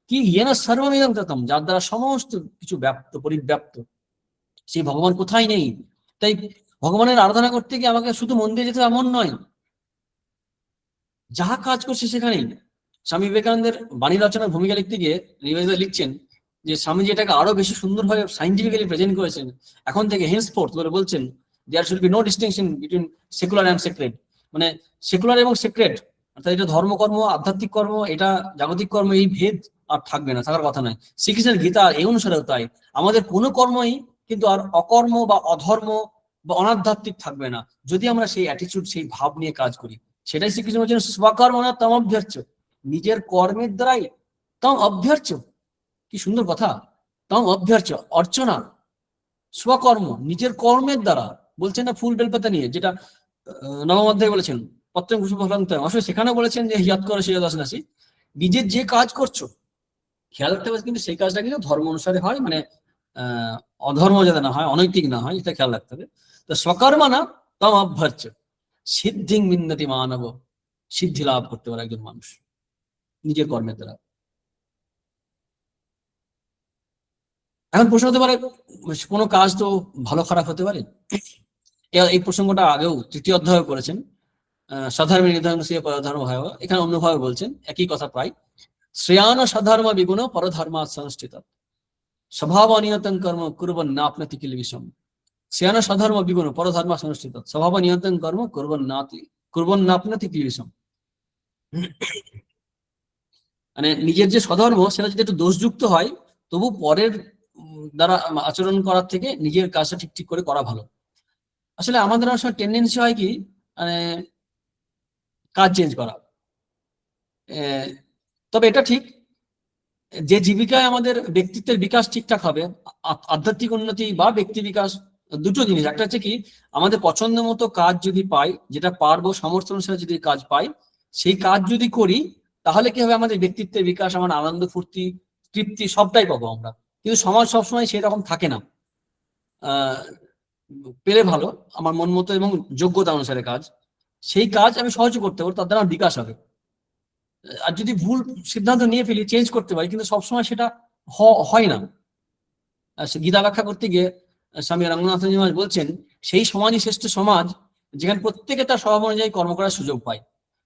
কি ইয়েন সর্বমিদং ততম, যার দ্বারা সমস্ত কিছু ব্যাপ্ত পরিব্যাপ্ত, সেই ভগবান কোথায় নেই। তাই ভগবানের আরাধনা করতে গিয়ে আমাকে শুধু মন্দিরে যেতে এমন নয়, যাহা কাজ করছে সেখানেই। স্বামী বিবেকানন্দের বাণী রচনার ভূমিকা লিখতে গিয়ে নিবেদিতা লিখছেন যে স্বামীজি এটাকে আরো বেশি সুন্দরভাবে সাইন্টিফিক্যালি প্রেজেন্ট করেছেন। এখন থেকে হেন্সফোর্থ বলে বলছেন, there should be no distinction between secular and sacred, মানে সেকুলার এবং সেক্রেট, অর্থাৎ এটা ধর্মকর্ম, আধ্যাত্মিক কর্ম, এটা জাগতিক কর্ম, এই ভেদ আর থাকবে না, থাকার কথা নয়। শ্রীকৃষ্ণের গীতা এই অনুসারেও তাই, আমাদের কোনো কর্মই কিন্তু আর অকর্ম বা অধর্ম বা অনাধ্যাত্মিক থাকবে না, যদি আমরা সেই অ্যাটিচিউড, সেই ভাব নিয়ে কাজ করি। সেটাই শ্রীকৃষ্ণ বলছেন স্বকর্ম না তম অভ্যর্চ্য, নিজের কর্মের দ্বারাই তম অভ্যর্চ্য। কি সুন্দর কথা, তম অভ্যর্চ্য, অর্চনা, স্বকর্ম, নিজের কর্মের দ্বারা। বলছেন না ফুল বেলপাতা নিয়ে, যেটা নবম অধ্যায়ে বলেছেন পত্রং কুসুম ফলং তয়ং, আসলে সেখানে বলেছেন যে হিয়াত করো সেই দাসনাসি, নিজের যে কাজ করছো খেয়াল রাখতে হবে, কিন্তু সেই কাজটা কিন্তু ধর্ম অনুসারে হয়, মানে অধর্ম যাতে না হয়, অনৈতিক না হয়, এটা খেয়াল রাখতে হবে। তো স্বকর্মা না তম অভ্যর্চ্য সিদ্ধিং বিন্দতি মানব, সিদ্ধি লাভ করতে পারে একজন মানুষ নিজের কর্মের দ্বারা। এখন প্রশ্ন হতে পারে, কোনো কাজ তো ভালো খারাপ হতে পারে। এই প্রসঙ্গটা আগেও 3য় অধ্যায়ে করেছেন, সাধারণ নির্ধারণ পরধর্ম হয়, এখানে অন্যভাবে বলছেন একই কথা প্রায়। শ্রেয়ান সাধর্ম বিগুণ পরধর্মা সংস্থিত স্বভাব অনিয়তং কর্ম কুর্বন নাপনতি কিল বিষম। শ্রেয়ান সাধর্ম বিগুণ পরধর্মা সংস্থিত স্বভাব নিয়তং কর্ম কুর্বন নাপনতি কিল বিষম। মানে নিজের যে স্বধর্ম সেটা যদি একটু দোষযুক্ত হয়, তবু পরের দ্বারা আচরণ করার থেকে নিজের কাজটা ঠিক ঠিক করে করা ভালো। আসলে আমাদের আসলে টেন্ডেন্সি হয় কি, মানে কাজ চেঞ্জ করা। তবে এটা ঠিক, যে জীবিকায় আমাদের ব্যক্তিত্বের বিকাশ ঠিকঠাক হবে, আধ্যাত্মিক উন্নতি বা ব্যক্তি বিকাশ, দুটো জিনিস। একটা হচ্ছে কি, আমাদের পছন্দ মতো কাজ যদি পাই, যেটা পারবো সামর্থ্য অনুসারে যদি কাজ পাই, সেই কাজ যদি করি, তাহলে কি হবে, আমাদের ব্যক্তিত্বের বিকাশ, আমার আনন্দ ফুর্তি তৃপ্তি সবটাই পাবো আমরা। কিন্তু সমাজ সবসময় সেরকম থাকে না। আহ পেলে ভালো, আমার মন মতো এবং যোগ্যতা অনুসারে কাজ, সেই কাজ আমি সহজে করতে পারবো, তার দ্বারা আমার বিকাশ হবে। আর যদি ভুল সিদ্ধান্ত নিয়ে ফেলি, চেঞ্জ করতে পারি, কিন্তু সবসময় সেটা হয় না। গীতা ব্যাখ্যা করতে গিয়ে স্বামী রঙ্গনাথ মহারাজ বলছেন, সেই সমাজই শ্রেষ্ঠ সমাজ যেখানে প্রত্যেকে তার স্বভাব অনুযায়ী কর্ম করার সুযোগ পায়।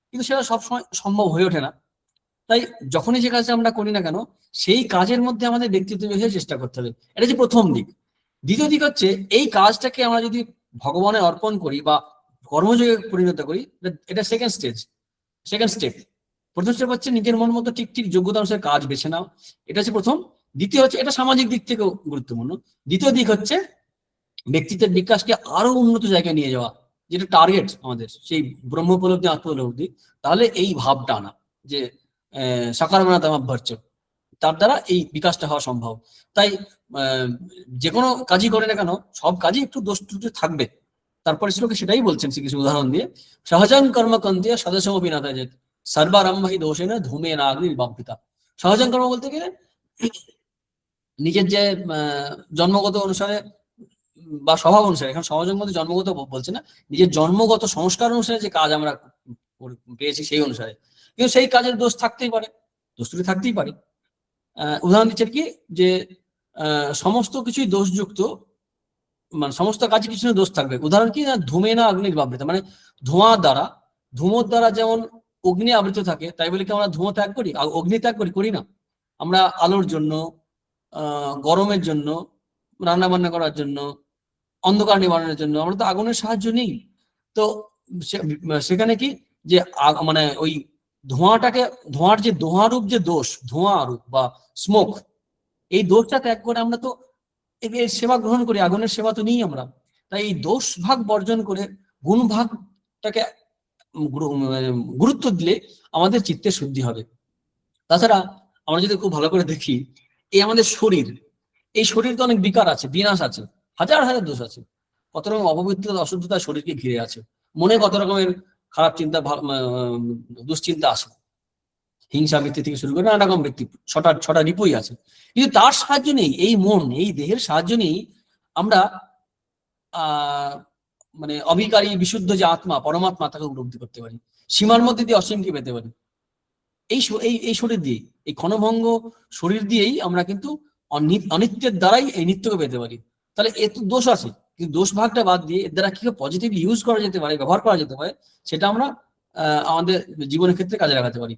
কিন্তু সেটা সবসময় সম্ভব হয়ে ওঠে না। তাই যখনই যে কাজটা আমরা করি না কেন, সেই কাজের মধ্যে আমাদের ব্যক্তিত্ব বিকাশের চেষ্টা করতে হবে। এটা যে প্রথম দিক। দ্বিতীয় দিক হচ্ছে, এই কাজটাকে আমরা যদি ভগবানের অর্পণ করি বা কর্মযোগে পরিণত করি, এটা সেকেন্ড স্টেপ। প্রথম স্টেপ হচ্ছে নিজের মন মতো ঠিক ঠিক যোগ্যতা অনুসারে কাজ বেছে নাও, এটা হচ্ছে প্রথম। দ্বিতীয় হচ্ছে, এটা সামাজিক দিক থেকেও গুরুত্বপূর্ণ। দ্বিতীয় দিক হচ্ছে ব্যক্তিত্বের বিকাশকে আরো উন্নত জায়গায় নিয়ে যাওয়া, যেটা টার্গেট আমাদের, সেই ব্রহ্ম উপলব্ধি, আত্ম উপলব্ধি। তাহলে এই ভাবটা আনা যে সাকারমানা অভ্যার্য, তার দ্বারা এই বিকাশটা হওয়া সম্ভব। তাই যে কোনো কাজই করে না কেন, সব কাজই একটু দোষ ত্রুটি থাকবে। তারপরে শ্লোকে সেটাই বলছেন শ্রীকৃষ্ণ উদাহরণ দিয়ে, সহজং কর্ম কন্তিয়া সদস্যমপি না যেত সর্বারম্ভহি দোষেন ধূমে না অগ্নি বাপ্পিতা। সহজং কর্ম বলতে গেলে নিজের যে জন্মগত অনুসারে বা স্বভাব অনুসারে, এখন সমাজের মধ্যে জন্মগত বলছে না, নিজের জন্মগত সংস্কার অনুসারে যে কাজ আমরা পেয়েছি সেই অনুসারে। কিন্তু সেই কাজের দোষ থাকতেই পারে, দোষ ত্রুটি থাকতেই পারে। উদাহরণ দিচ্ছেন কি, যে সমস্ত কিছুই দোষযুক্ত, মানে সমস্ত কাজে কিছু দোষ থাকবে। উদাহরণ কি, না ধূমে না অগ্নির বাবৃত, মানে ধোঁয়ার দ্বারা, ধুমোর দ্বারা যেমন অগ্নি আবৃত থাকে, তাই বলে কি আমরা ধুঁয়ো ত্যাগ করি, অগ্নি ত্যাগ করি না? আমরা আলোর জন্য, গরমের জন্য, রান্না বান্না করার জন্য, অন্ধকার নিবারণের জন্য আমরা তো আগুনের সাহায্য নিই। তো সেখানে কি, যে মানে ওই ধোঁয়াটাকে, ধোঁয়ার যে ধোঁয়ারূপ যে দোষ, ধোঁয়া রূপ বা স্মোক, এই দোষটা ত্যাগ করে আমরা তো এর সেবা গ্রহণ করি, আগুনের সেবা তো নিই আমরা। তাই এই দোষ ভাগ বর্জন করে গুণ ভাগটাকে গুরুত্ব দিলে আমাদের চিত্তে শুদ্ধি হবে। তাছাড়া আমরা যদি খুব ভালো করে দেখি, এই আমাদের শরীর, এই শরীর তো অনেক বিকার আছে, বিনাশ আছে, হাজার হাজার দোষ আছে, কত রকম অপবিত্রতা অশুদ্ধতা শরীরকে ঘিরে আছে। মনে কত রকমের খারাপ চিন্তা, দুশ্চিন্তা আসে, হিংসা বৃত্তি থেকে শুরু করে নানা রকম ব্যক্তি, ছটা রিপুই আছে। কিন্তু তার সাহায্য নেই, এই মন, এই দেহের সাহায্য নেই আমরা মানে অবিকারী বিশুদ্ধ যে আত্মা, পরমাত্মা, তাকে উপলব্ধি করতে পারি, সীমার মধ্যে দিয়ে অসীমকে পেতে পারি। এই শরীর দিয়ে, এই ক্ষণভঙ্গ শরীর দিয়েই আমরা কিন্তু অনিত্যের দ্বারাই এই নিত্যকে পেতে পারি। তাহলে এ তো দোষ আছে, কিন্তু দোষ ভাগটা বাদ দিয়ে এর দ্বারা কি পজিটিভলি ইউজ করা যেতে পারে, ব্যবহার করা যেতে পারে, সেটা আমরা আমাদের জীবনের ক্ষেত্রে কাজে লাগাতে পারি।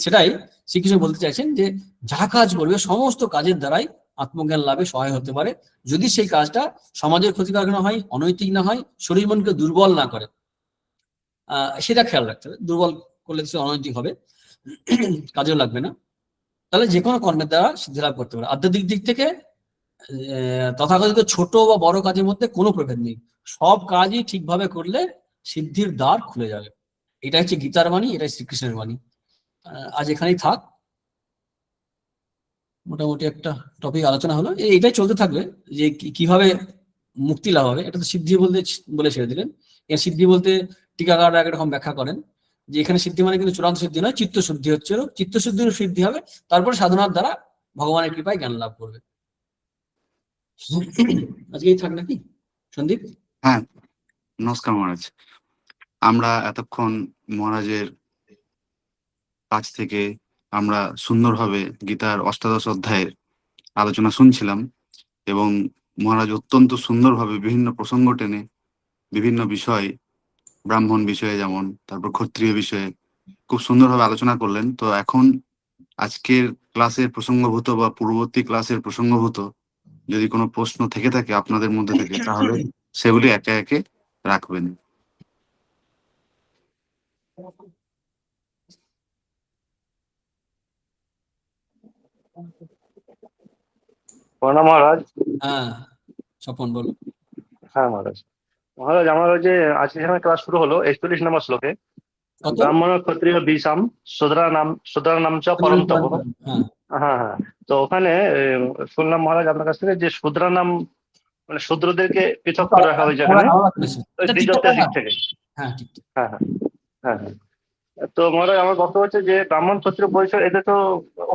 সেটাই শ্রীকৃষ্ণ বলতে চাইছেন, যে যা কাজ করবে সমস্ত কাজের দ্বারাই আত্মজ্ঞান লাভে সহায় হতে পারে, যদি সেই কাজটা সমাজের ক্ষতিকারক না হয়, অনৈতিক না হয়, শরীর মনকে দুর্বল না করে। সেটা খেয়াল রাখতে হবে। দুর্বল করলে সে অনৈতিক হবে, কাজেও লাগবে না। তাহলে যে কোনো কর্মের দ্বারা সিদ্ধি লাভ করতে পারে। আধ্যাত্মিক দিক থেকে তথাকথিত ছোট বা বড় কাজের মধ্যে কোনো প্রভেদ নেই, সব কাজই ঠিকভাবে করলে সিদ্ধির দ্বার খুলে যাবে। এটা হচ্ছে গীতার বাণী, এটাই শ্রীকৃষ্ণের বাণী। আজ এখানেই থাক, মোটামুটি একটা টপিক আলোচনা হলো, এটাই চলতে থাকবে, যে কিভাবে মুক্তি লাভ হবে। এটা তো সিদ্ধি বলে ছেড়ে দিলেন। সিদ্ধি বলতে টিকাকাররা একরকম ব্যাখ্যা করেন, যে এখানে সিদ্ধি মানে কিন্তু চূড়ান্ত সিদ্ধি নয়, চিত্তশুদ্ধি হচ্ছে, চিত্তশুদ্ধির সিদ্ধি হবে, তারপরে সাধনার দ্বারা ভগবানের কৃপায় জ্ঞান লাভ করবে। আজকেই থাক নাকি সন্দীপ? হ্যাঁ, নমস্কার মহারাজ। আমরা এতক্ষণ মহারাজের কাছ থেকে আমরা সুন্দরভাবে গীতার অষ্টাদশ অধ্যায়ের আলোচনা শুনছিলাম, এবং মহারাজ অত্যন্ত সুন্দরভাবে বিভিন্ন প্রসঙ্গ টেনে বিভিন্ন বিষয়, ব্রাহ্মণ বিষয়ে যেমন, তারপর ক্ষত্রিয় বিষয়ে খুব সুন্দরভাবে আলোচনা করলেন। তো এখন আজকের ক্লাসের প্রসঙ্গভূত বা পূর্ববর্তী ক্লাসের প্রসঙ্গভূত যদি কোনো প্রশ্ন থেকে থাকে আপনাদের মধ্যে থেকে, তাহলে সেগুলি একে একে রাখবেন। প্রণাম মহারাজ। হ্যাঁ স্বপন বলো। হ্যাঁ মহারাজ। মহারাজ, আমার ওই যে আজকে যেখানে ক্লাস শুরু হলো 41 নম্বর শ্লোকে, কত? ব্রাহ্মণ ক্ষত্রিয় বিষাম শূদ্রা নাম চ পরম তপ। হ্যাঁ হ্যাঁ হ্যাঁ। তো ওখানে শুনলাম মহারাজ আপনার কাছ থেকে যে শূদ্রা নাম, মানে শূদ্রদেরকে পৃথক করে রাখা হয়েছে এখানে, ওই দ্বিজত্বের দিক থেকে। হ্যাঁ ঠিক। হ্যাঁ হ্যাঁ হ্যাঁ হ্যাঁ। তো মহারাজ আমার বক্তব্য হচ্ছে যে ব্রাহ্মণ ক্ষত্রিয় পরিচয় এদের তো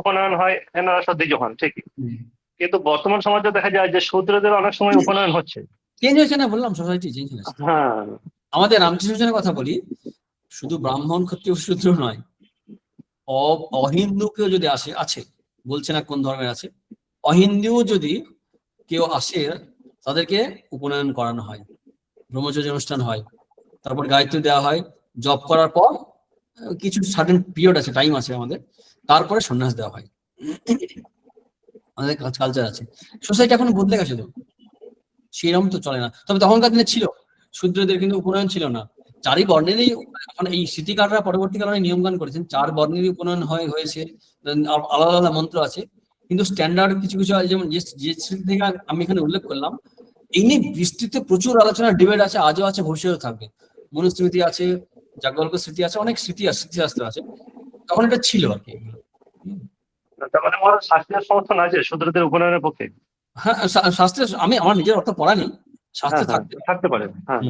উপনয়ন হয় এনারা সদ্য হন ঠিকই, কিন্তু বর্তমান সমাজে দেখা যায় যে শূদ্রদের অনেক সময় উপনয়ন হচ্ছে। চেঞ্জ হয়েছে না, বললাম সোসাইটি চেঞ্জ হয়েছে। হ্যাঁ আমাদের রামকৃষ্ণ মিশনের কথা বলি, শুধু ব্রাহ্মণ ক্ষত্রিয় শূদ্র নয়, অহিন্দুকেও যদি আছে, বলছে না কোন ধর্মের আছে, অহিন্দুও যদি কেউ আসে তাদেরকে উপনয়ন করানো হয়, ব্রহ্মচর্য অনুষ্ঠান হয়, তারপর গায়ত্রী দেওয়া হয়, জব করার পর কিছু সার্টেন পিরিয়ড আছে, টাইম আছে আমাদের, তারপরে সন্ন্যাস দেওয়া হয়। আমাদের কালচার আছে। সোসাইটি এখন বদলে গেছে তো, সেরকম তো চলে না। তবে তখনকার দিনে ছিল, শূদ্রদের কিন্তু উপনয়ন ছিল না। চারই বর্ণেরই, এখন এই স্মৃতিকাররা পরবর্তীকালে অনেক নিয়মগান করেছেন, 4 বর্ণেরই উপনয়ন হয়েছে, আলাদা আলাদা মন্ত্র আছে, কিন্তু স্ট্যান্ডার্ড কিছু কিছু আছে, যেমন যে স্মৃতি থেকে আমি এখানে উল্লেখ করলাম, এই নিয়ে বিস্তৃত প্রচুর আলোচনা, ডিবেট আছে, আজও আছে, ভবিষ্যতেও থাকবে। মনুস্মৃতি আছে, যাজ্ঞবল্ক্য স্মৃতি আছে, অনেক স্মৃতি আছে, স্মৃতিশাস্ত্র আছে, তখন এটা ছিল আর কি। তার মানে মহারাজ শাস্ত্রীয় সমর্থন আছে শূদ্রদের উপনয়নের পক্ষে? হ্যাঁ, শাস্ত্রে, আমি আমার নিজের অর্থ পড়া নেই, শাস্ত্রে হ্যাঁ থাকতে। থাকতে পারে। হ্যাঁ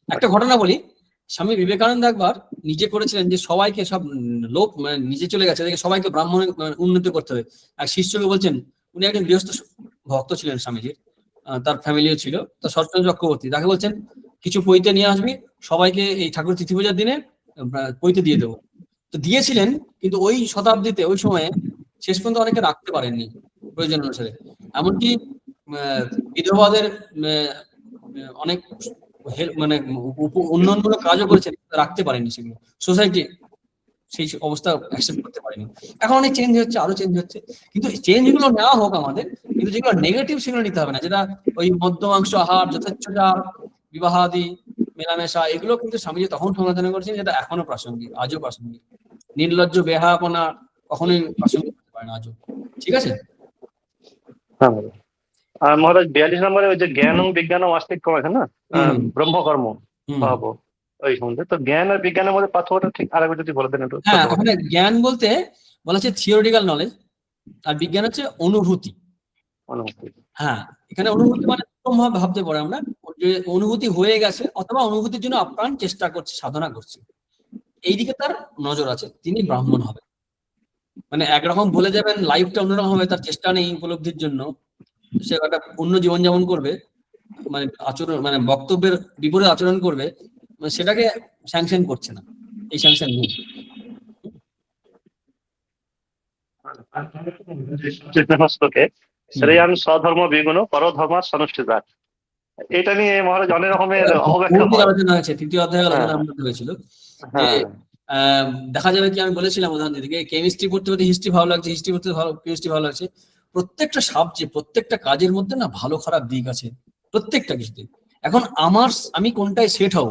একটা ঘটনা বলি, স্বামী বিবেকানন্দ একবার নিজে করেছিলেন যে সবাইকে, সব লোক মানে নিজে চলে গেছে, দেখে সবাইকে ব্রাহ্মণের উন্নতি করতে হবে। এক শিষ্যকে বলছেন, উনি একজন গৃহস্থ ভক্ত ছিলেন স্বামীজির, তার ফ্যামিলিও ছিল, তো শরৎচন্দ্র চক্রবর্তী, তাকে বলছেন কিছু পৈতে নিয়ে আসবি, সবাইকে এই ঠাকুর তিথি পূজার দিনে পৈতে দিয়ে দেবো। তো দিয়েছিলেন, কিন্তু ওই শতাব্দীতে, ওই সময়ে শেষ পর্যন্ত অনেকে রাখতে পারেননি প্রয়োজন অনুসারে। এমনকি বিধবাদের অনেক মানে উন্নয়নমূলক কাজও করেছেন, রাখতে পারেনি সেগুলো, সোসাইটি সেই অবস্থা অ্যাকসেপ্ট করতে পারেনি। এখন অনেক চেঞ্জ হচ্ছে, আরো চেঞ্জ হচ্ছে, কিন্তু চেঞ্জ গুলো নেওয়া হোক আমাদের, কিন্তু যেগুলো নেগেটিভ সেগুলো নিতে হবে না, যেটা ওই মধ্যমাংশ আহার, যথেচ্ছতা, বিবাহাদি, মেলামেশা, এগুলো কিন্তু স্বামীজি তখন সমালোচনা করেছেন, যেটা এখনো প্রাসঙ্গিক, আজও প্রাসঙ্গিক। নির্লজ্জ বেহায়াপনা কখনোই প্রাসঙ্গিক হতে পারে না আজও। ঠিক আছে। হ্যাঁ আর মহারাজ 42 নম্বরে ওই যে জ্ঞান ও বিজ্ঞান ও আস্তিক্য আছে না, ব্রহ্মকর্ম ভাবো ওই সম্বন্ধে, তো জ্ঞান আর বিজ্ঞানের মধ্যে পার্থক্যটা ঠিক আরেকবার যদি বলে দেন একটু। হ্যাঁ, ওখানে জ্ঞান বলতে বলা হচ্ছে থিওরিটিক্যাল নলেজ, আর বিজ্ঞান হচ্ছে অনুভূতি। হ্যাঁ, এখানে অনুভূতি মানে ভাবে ভাবতে পারি আমরা, যে অনুভূতি হয়ে গেছে অথবা অনুভূতির জন্য আপ্রাণ চেষ্টা করছে, সাধনা করছে, এইদিকে তার নজর আছে, তিনি ব্রাহ্মণ হবে। মানে একরকম বলে যাবেন, লাইফটা অন্যরকম হবে, তার চেষ্টা নেই উপলব্ধির জন্য, সে একটা অন্য জীবনযাপন করবে, মানে আচরণ, মানে বক্তব্যের বিপরীত আচরণ করবে, মানে সেটাকে স্যাংশন করছে না, এই স্যাংশন নেই। শ্লোকে শ্রেয়ান স্বধর্ম বিগুণ পরধর্ম সনুষ্ঠিতাৎ, এটা নিয়ে মহারাজ অনেক রকমের অবব্যাখ্যা হয়। আলোচনা হয়েছে, 3য় অধ্যায়ে আলোচনা হয়েছিল যে দেখা যাবে কি, আমি বলেছিলাম উদাহরণ দিকে, কেমিস্ট্রি পড়তে পড়তে হিস্ট্রি ভালো লাগছে, হিস্ট্রি পড়তে কেমিস্ট্রি ভালো লাগছে। প্রত্যেকটা সাবজেক্ট, প্রত্যেকটা কাজের মধ্যে না ভালো খারাপ দিক আছে, প্রত্যেকটা কিছুতে। এখন আমি কোনটায় সেট হব,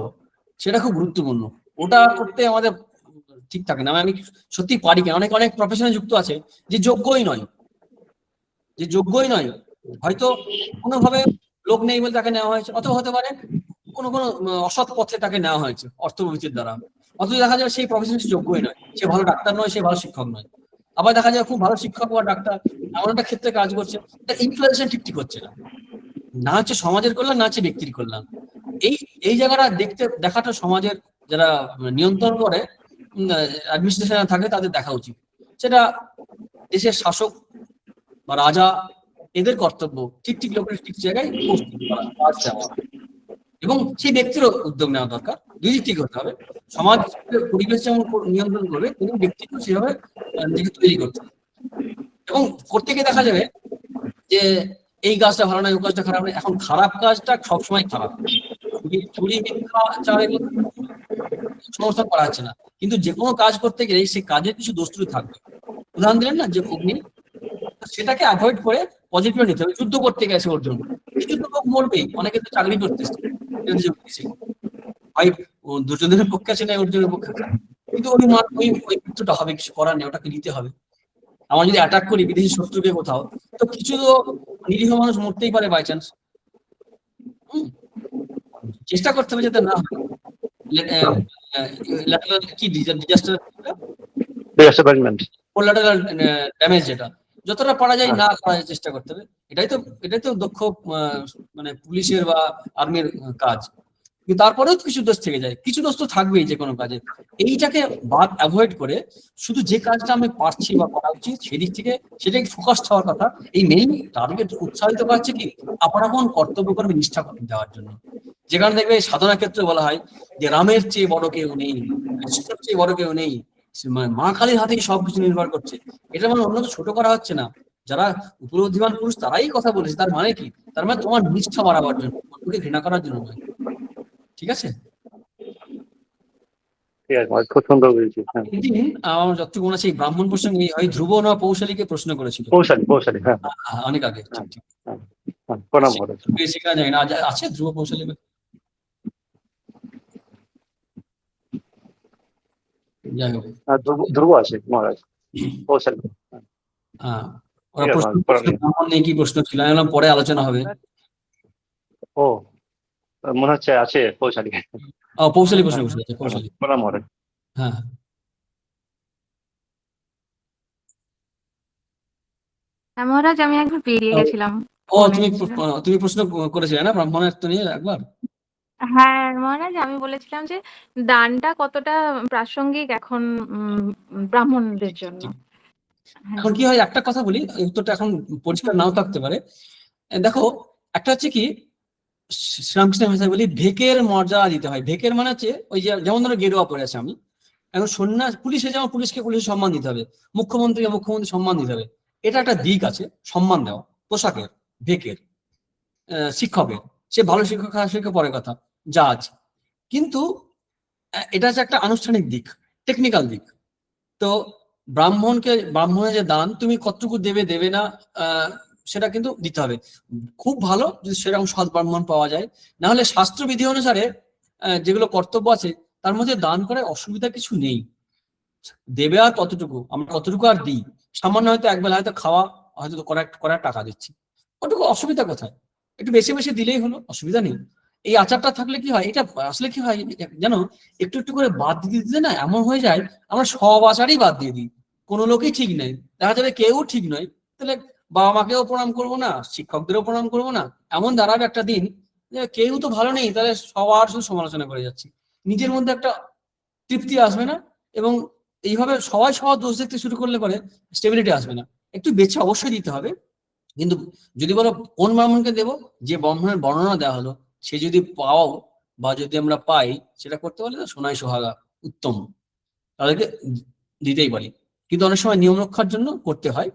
সেটা খুব গুরুত্বপূর্ণ। ওটা করতে আমাদের ঠিক থাকে না, আমি সত্যি পারি কেন। অনেক অনেক প্রফেশনে যুক্ত আছে যে যোগ্যই নয়, হয়তো কোনোভাবে লোক নেই বলে তাকে নেওয়া হয়েছে, অথবা হতে পারে কোনো অসৎ পথে তাকে নেওয়া হয়েছে অর্থ প্রবৃত্তির দ্বারা, অথচ দেখা যায় সেই প্রফেশনে যোগ্যই নয়, সে ভালো ডাক্তার নয়, সে ভালো শিক্ষক নয়। আবার দেখা যায় খুব ভালো শিক্ষক বা ডাক্তার এমন একটা ক্ষেত্রে কাজ করছে, ইনফ্লুয়েন্সিং ঠিক হচ্ছে না, না হচ্ছে সমাজের কল্যাণ, না হচ্ছে ব্যক্তির কল্যাণ। এই জায়গাটা দেখাটা সমাজের যারা নিয়ন্ত্রণ করে, অ্যাডমিনিস্ট্রেশনে থাকে, তাদের দেখা উচিত। সেটা দেশের শাসক বা রাজা, এদের কর্তব্য ঠিক লোকের ঠিক জায়গায় এবং সেই ব্যক্তির উদ্যোগ নেওয়া দরকার। দুই দিক থেকে হতে হবে, সমাজ পরিবেশ যেমন নিয়ন্ত্রণ করবে, তেমনি ব্যক্তিকে সেভাবে নিজেকে তৈরি করতে হবে। এবং করতে গিয়ে দেখা যাবে যে এই কাজটা ভালো নয়, ওই কাজটা খারাপ নয়। এখন খারাপ কাজটা সবসময় খারাপ, চুরি মিথ্যা সমস্যা করা হচ্ছে না, কিন্তু যে কোনো কাজ করতে গেলে সেই কাজের কিছু দোষ ত্রুটি থাকবে। উদাহরণ দিলেন না যে অগ্নি, সেটাকে অ্যাভয়েড করে পজিটিভ নিতে হবে। যুদ্ধ করতে গেছে অর্জুন, কিছু তো লোক মরবেই, অনেকে তো চাকরি করতেছে, ভাই দুর্যোধনের পক্ষে আছে না অর্জুনের পক্ষে আছে, কিন্তু ওই মৃত্যুটা হবে, কিছু করার নেই, ওটাকে নিতে হবে। আমরা যদি অ্যাটাক করি বিদেশি শত্রুকে কোথাও, তো কিছু তো নিরীহ মানুষ মরতেই পারে বাই চান্স। চেষ্টা করতে হবে যাতে না হয়। কি ডিজাস্টার কোলাটারাল ড্যামেজ, যেটা যতটা পারা যায় না করার চেষ্টা করতে হবে। এটাই তো দক্ষ মানে পুলিশের বা আর্মির কাজ। কিন্তু তারপরেও তো কিছু দোষ থেকে যায়, কিছু দোষ তো থাকবেই যে কোনো কাজে। এইটাকে বাদ অ্যাভয়েড করে শুধু যে কাজটা আমি পারছি বা করা উচিত সেদিক থেকে সেটাই ফোকাস হওয়ার কথা। এই মেইন টার্গেট উৎসাহিত করছে কি আপন কর্তব্য কর্মে নিষ্ঠা দেওয়ার জন্য। যেখানে দেখবে সাধনা ক্ষেত্রে বলা হয় যে রামের চেয়ে বড় কেউ নেই, কৃষ্ণের চেয়ে বড় কেউ নেই, মা কালীর হাতেই সবকিছু নির্ভর করছে। এটা মানে অন্য ছোট করা হচ্ছে না। যারা উপলব্ধিমান পুরুষ তারাই কথা বলেছে, তার মানে কি? তার মানে তোমার নিষ্ঠা বাড়াবার জন্য, অন্যকে ঘৃণা করার জন্য নয়। ঠিক আছে? ঠিক আছে মহারাজ, খুব সুন্দর বলেছি। হ্যাঁ, একদিন আমার যতটুকু মনে আছে এই ব্রাহ্মণ প্রসঙ্গে হয় ধ্রুব না পৌশালীকে প্রশ্ন করেছিল। কৌশলী, হ্যাঁ অনেক আগে। হ্যাঁ ঠিক ঠিক। হ্যাঁ হ্যাঁ, প্রণাম মহারাজ। বেশি কাজ যায় না, আছে ধ্রুব পৌশালী? যাই হোক, ধ্রুব আছে মহারাজ, কৌশলী। ওরা ঠিক আছে প্রশ্ন মহারাজ, করছিল ব্রাহ্মণ নিয়ে কি প্রশ্ন ছিল, আমি বললাম পরে আলোচনা হবে। ও মনে হচ্ছে আছে কৌশলী। পৌশালী প্রশ্ন করছিল, পৌশালী। প্রণাম মহারাজ। হ্যাঁ মহারাজ আমি একবার বেরিয়ে গেছিলাম, ও ফোন তুমি এসেছিল। তুমি প্রশ্ন করেছিলে না ব্রাহ্মণের তো নিয়ে একবার? হ্যাঁ মহারাজ, আমি বলেছিলাম যে দানটা কতটা প্রাসঙ্গিক এখন ব্রাহ্মণদের জন্য। হ্যাঁ। এখন কি হয় একটা কথা বলি, এই উত্তরটা এখন পরিষ্কার নাও থাকতে পারে। দেখো, একটা হচ্ছে কি শ্রীরামকৃষ্ণের ভাষায় বলি ভেকের মর্যাদা দিতে হয়। ভেকের মানে হচ্ছে ওই যে যেমন ধরো গেরুয়া পরে আছে আমি, এখন সন্ন্যাস পুলিশে যেমন পুলিশকে পুলিশের সম্মান দিতে হবে, মুখ্যমন্ত্রীকে মুখ্যমন্ত্রী সম্মান দিতে হবে। এটা একটা দিক আছে সম্মান দেওয়া, পোশাকের, ভেকের, শিক্ষকের, সে ভালো শিক্ষক খারাপ শিক্ষক পরের কথা, জাজ। কিন্তু এটা হচ্ছে একটা আনুষ্ঠানিক দিক, টেকনিক্যাল দিক। তো ব্রাহ্মণের যে দান তুমি কতটুকু দেবে দেবে না সেটা কিন্তু দিতে হবে। খুব ভালো যদি সেরকম সৎ ব্রাহ্মণ পাওয়া যায়, না হলে শাস্ত্রবিধি অনুসারে যেগুলো কর্তব্য আছে তার মধ্যে দান করে অসুবিধা কিছু নেই। দেবে আর কতটুকু, আমরা কতটুকু আর দিই, সামান্য হয়তো একবেলা হয়তো খাওয়া, হয়তো করার টাকা দিচ্ছি, ওটুকু অসুবিধা কোথায়? একটু বেশি বেশি দিলেই হলো, অসুবিধা নেই। এই আচারটা থাকলে কি হয়, এটা আসলে কি হয় জানো, একটু একটু করে বাদ দিতে দিতে না এমন হয়ে যায় আমরা সব আচারই বাদ দিয়ে দিই। কোনো লোকই ঠিক নেই, দেখা যাবে কেউ ঠিক নয়, তাহলে বাবা মাকেও প্রণাম করবো না, শিক্ষকদেরও প্রণাম করবো না, এমন দাঁড়াবে একটা দিন যে কেউ তো ভালো নেই, তাহলে সবার শুধু সমালোচনা করে যাচ্ছি, নিজের মধ্যে একটা তৃপ্তি আসবে না। এবং এইভাবে সবাই সবার দোষ দেখতে শুরু করলে পরে স্টেবিলিটি আসবে না। একটু বেছে অবশ্যই দিতে হবে, কিন্তু যদি বলো কোন ব্রাহ্মণকে দেবো, যে ব্রাহ্মণের বর্ণনা দেওয়া হলো সে যদি পাও বা যদি আমরা পাই, সেটা করতে পারলে তো সোনাই সোহাগা, উত্তম, তাদেরকে দিতেই পারি। কিন্তু অনেক সময় নিয়ম রক্ষার জন্য করতে হয়,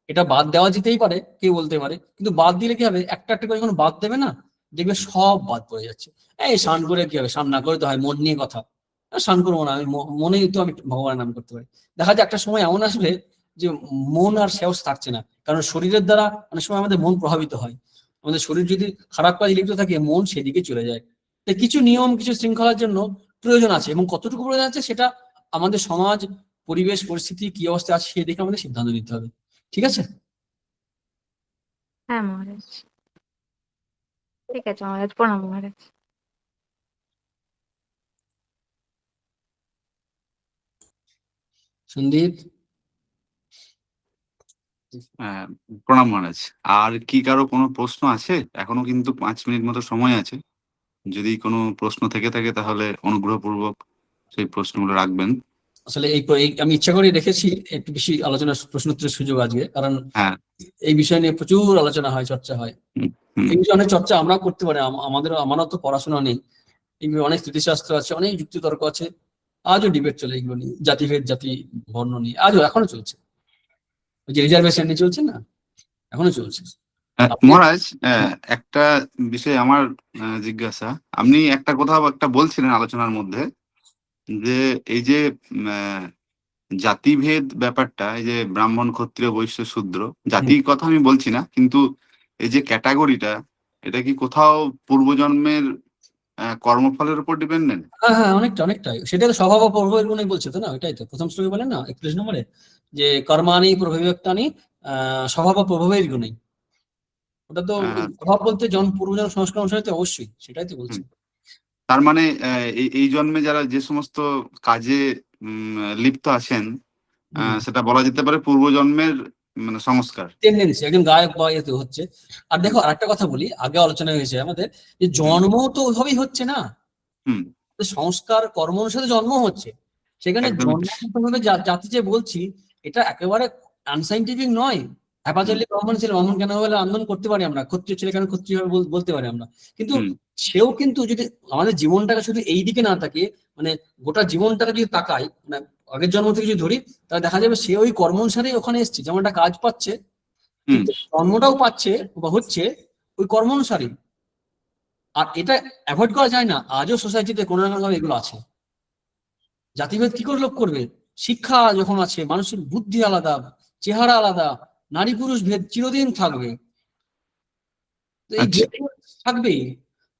এটা বাদ দেওয়া যেতেই পারে, কেউ বলতে পারে, কিন্তু বাদ দিলে কি হবে, একটা একটা করে যখন বাদ দেবে না দেখবে সব বাদ পড়ে যাচ্ছে। এই স্নান করে কি হবে, স্নান না করে তো হয়, মন নিয়ে কথা, স্নান করবো না আমি, মনেই তো আমি ভগবানের নাম করতে পারি। দেখা যায় একটা সময় এমন আসবে যে মন আর সেও থাকছে না, কারণ শরীরের দ্বারা অনেক সময় আমাদের মন প্রভাবিত হয়। আমাদের শরীর যদি খারাপ কাজে লিপ্ত থাকে মন সেদিকে চলে যায়। তাই কিছু নিয়ম, কিছু শৃঙ্খলার জন্য প্রয়োজন আছে, এবং কতটুকু প্রয়োজন আছে সেটা আমাদের সমাজ, পরিবেশ, পরিস্থিতি কি অবস্থা আছে সেই দেখে আমাদের সিদ্ধান্ত নিতে হবে। ঠিক আছে? হ্যাঁ মহারাজ, ঠিক আছে মহারাজ, প্রণাম মহারাজ। সন্দীপ? হ্যাঁ, প্রণাম মহারাজ। আর কি কারো কোনো প্রশ্ন আছে? এখনো কিন্তু 5 মিনিট মতো সময় আছে। যদি কোনো প্রশ্ন থেকে থাকে তাহলে অনুগ্রহপূর্বক সেই প্রশ্নগুলো রাখবেন। আসলে আমি ইচ্ছা করে রেখেছি একটু বেশি আলোচনার প্রশ্নোত্তরের সুযোগ আজকে, কারণ হ্যাঁ। এই বিষয় নিয়ে প্রচুর আলোচনা হয়, চর্চা হয়। এই বিষয়ে অনেক চর্চা আমরাও করতে পারি, আমারও তো পড়াশোনা নেই, এগুলো অনেক স্থিতিশাস্ত্র আছে, অনেক যুক্তিতর্ক আছে, আজও ডিবেট চলে এগুলো নিয়ে, জাতিভেদ, জাতি বর্ণ নিয়ে আজও এখনো চলছে। ওই যে রিজার্ভেশন নিয়ে চলছে না, এখনো চলছে। মহারাজ, একটা বিষয় আমার জিজ্ঞাসা, আপনি একটা কথা একটা বলছিলেন আলোচনার মধ্যে, যে এই যে জাতিভেদ ব্যাপারটা, এই যে ব্রাহ্মণ, ক্ষত্রিয়, বৈশ্য, শূদ্র, জাতির কথা আমি বলছি না, কিন্তু এই যে ক্যাটাগরিটা, এটা কি কোথাও পূর্বজন্মের কর্মফলের উপর ডিপেন্ডেন্ট? হ্যাঁ হ্যাঁ, অনেকটাই সেটা তো স্বভাব ও প্রভাবের গুণই বলছে তো না, ওইটাই তো প্রথম শ্লোকে বলেন না 31 নম্বরে, যে কর্মাণি প্রভাবিক্তানি স্বভাব ও প্রভাবের গুণই। ওটা তো স্বভাব বলতে পূর্বজন্ম সংস্কার অনুসারে তো অবশ্যই, সেটাই তো বলছি। তার মানে এই জন্মে যারা যে সমস্ত কাজে লিপ্ত আছেন, সেটা বলা যেতে পারে পূর্বজন্মের মানে সংস্কার, টেন্ডেন্সি, একজন গায়ক বা ইয়েতে হচ্ছে। আর দেখো আরেকটা কথা বলি, আগে আলোচনা হয়েছে আমাদের, যে জন্ম তো ওইভাবেই হচ্ছে না, হুম। তো সংস্কার কর্ম অনুসারে জন্ম হচ্ছে, সেখানে একদমই। জন্মগতভাবে জাতি যে বলছি এটা একেবারে আনসাইন্টিফিক নয়। অ্যাপাচালি ব্রাহ্মণ ছেলে ব্রাহ্মণ কেন বলে আন্দোলন করতে পারি আমরা, ক্ষত্রিয় ছেলে কেন ক্ষত্রিয় হবে বলতে পারি আমরা, কিন্তু হুম। সেও কিন্তু যদি আমাদের জীবনটাকে শুধু এই দিকে না তাকিয়ে মানে গোটা জীবনটাকে যদি তাকাই, মানে আগের জন্ম থেকে যদি ধরি, তাহলে দেখা যাবে সে ওই কর্ম অনুসারেই ওখানে এসছে, যেমন একটা কাজ পাচ্ছে হুম। কিন্তু জন্মটাও পাচ্ছে বা হচ্ছে ওই কর্ম অনুসারেই। আর এটা অ্যাভয়েড করা যায় না, আজও সোসাইটিতে কোনো না কোনো ভাবে এগুলো আছে। জাতিভেদ কি করে লোপ করবে? শিক্ষা যখন আছে, মানুষের বুদ্ধি আলাদা, চেহারা আলাদা, নারী পুরুষ ভেদ চিরদিন থাকবে। তো এই আচ্ছা। ভেদ থাকবেই,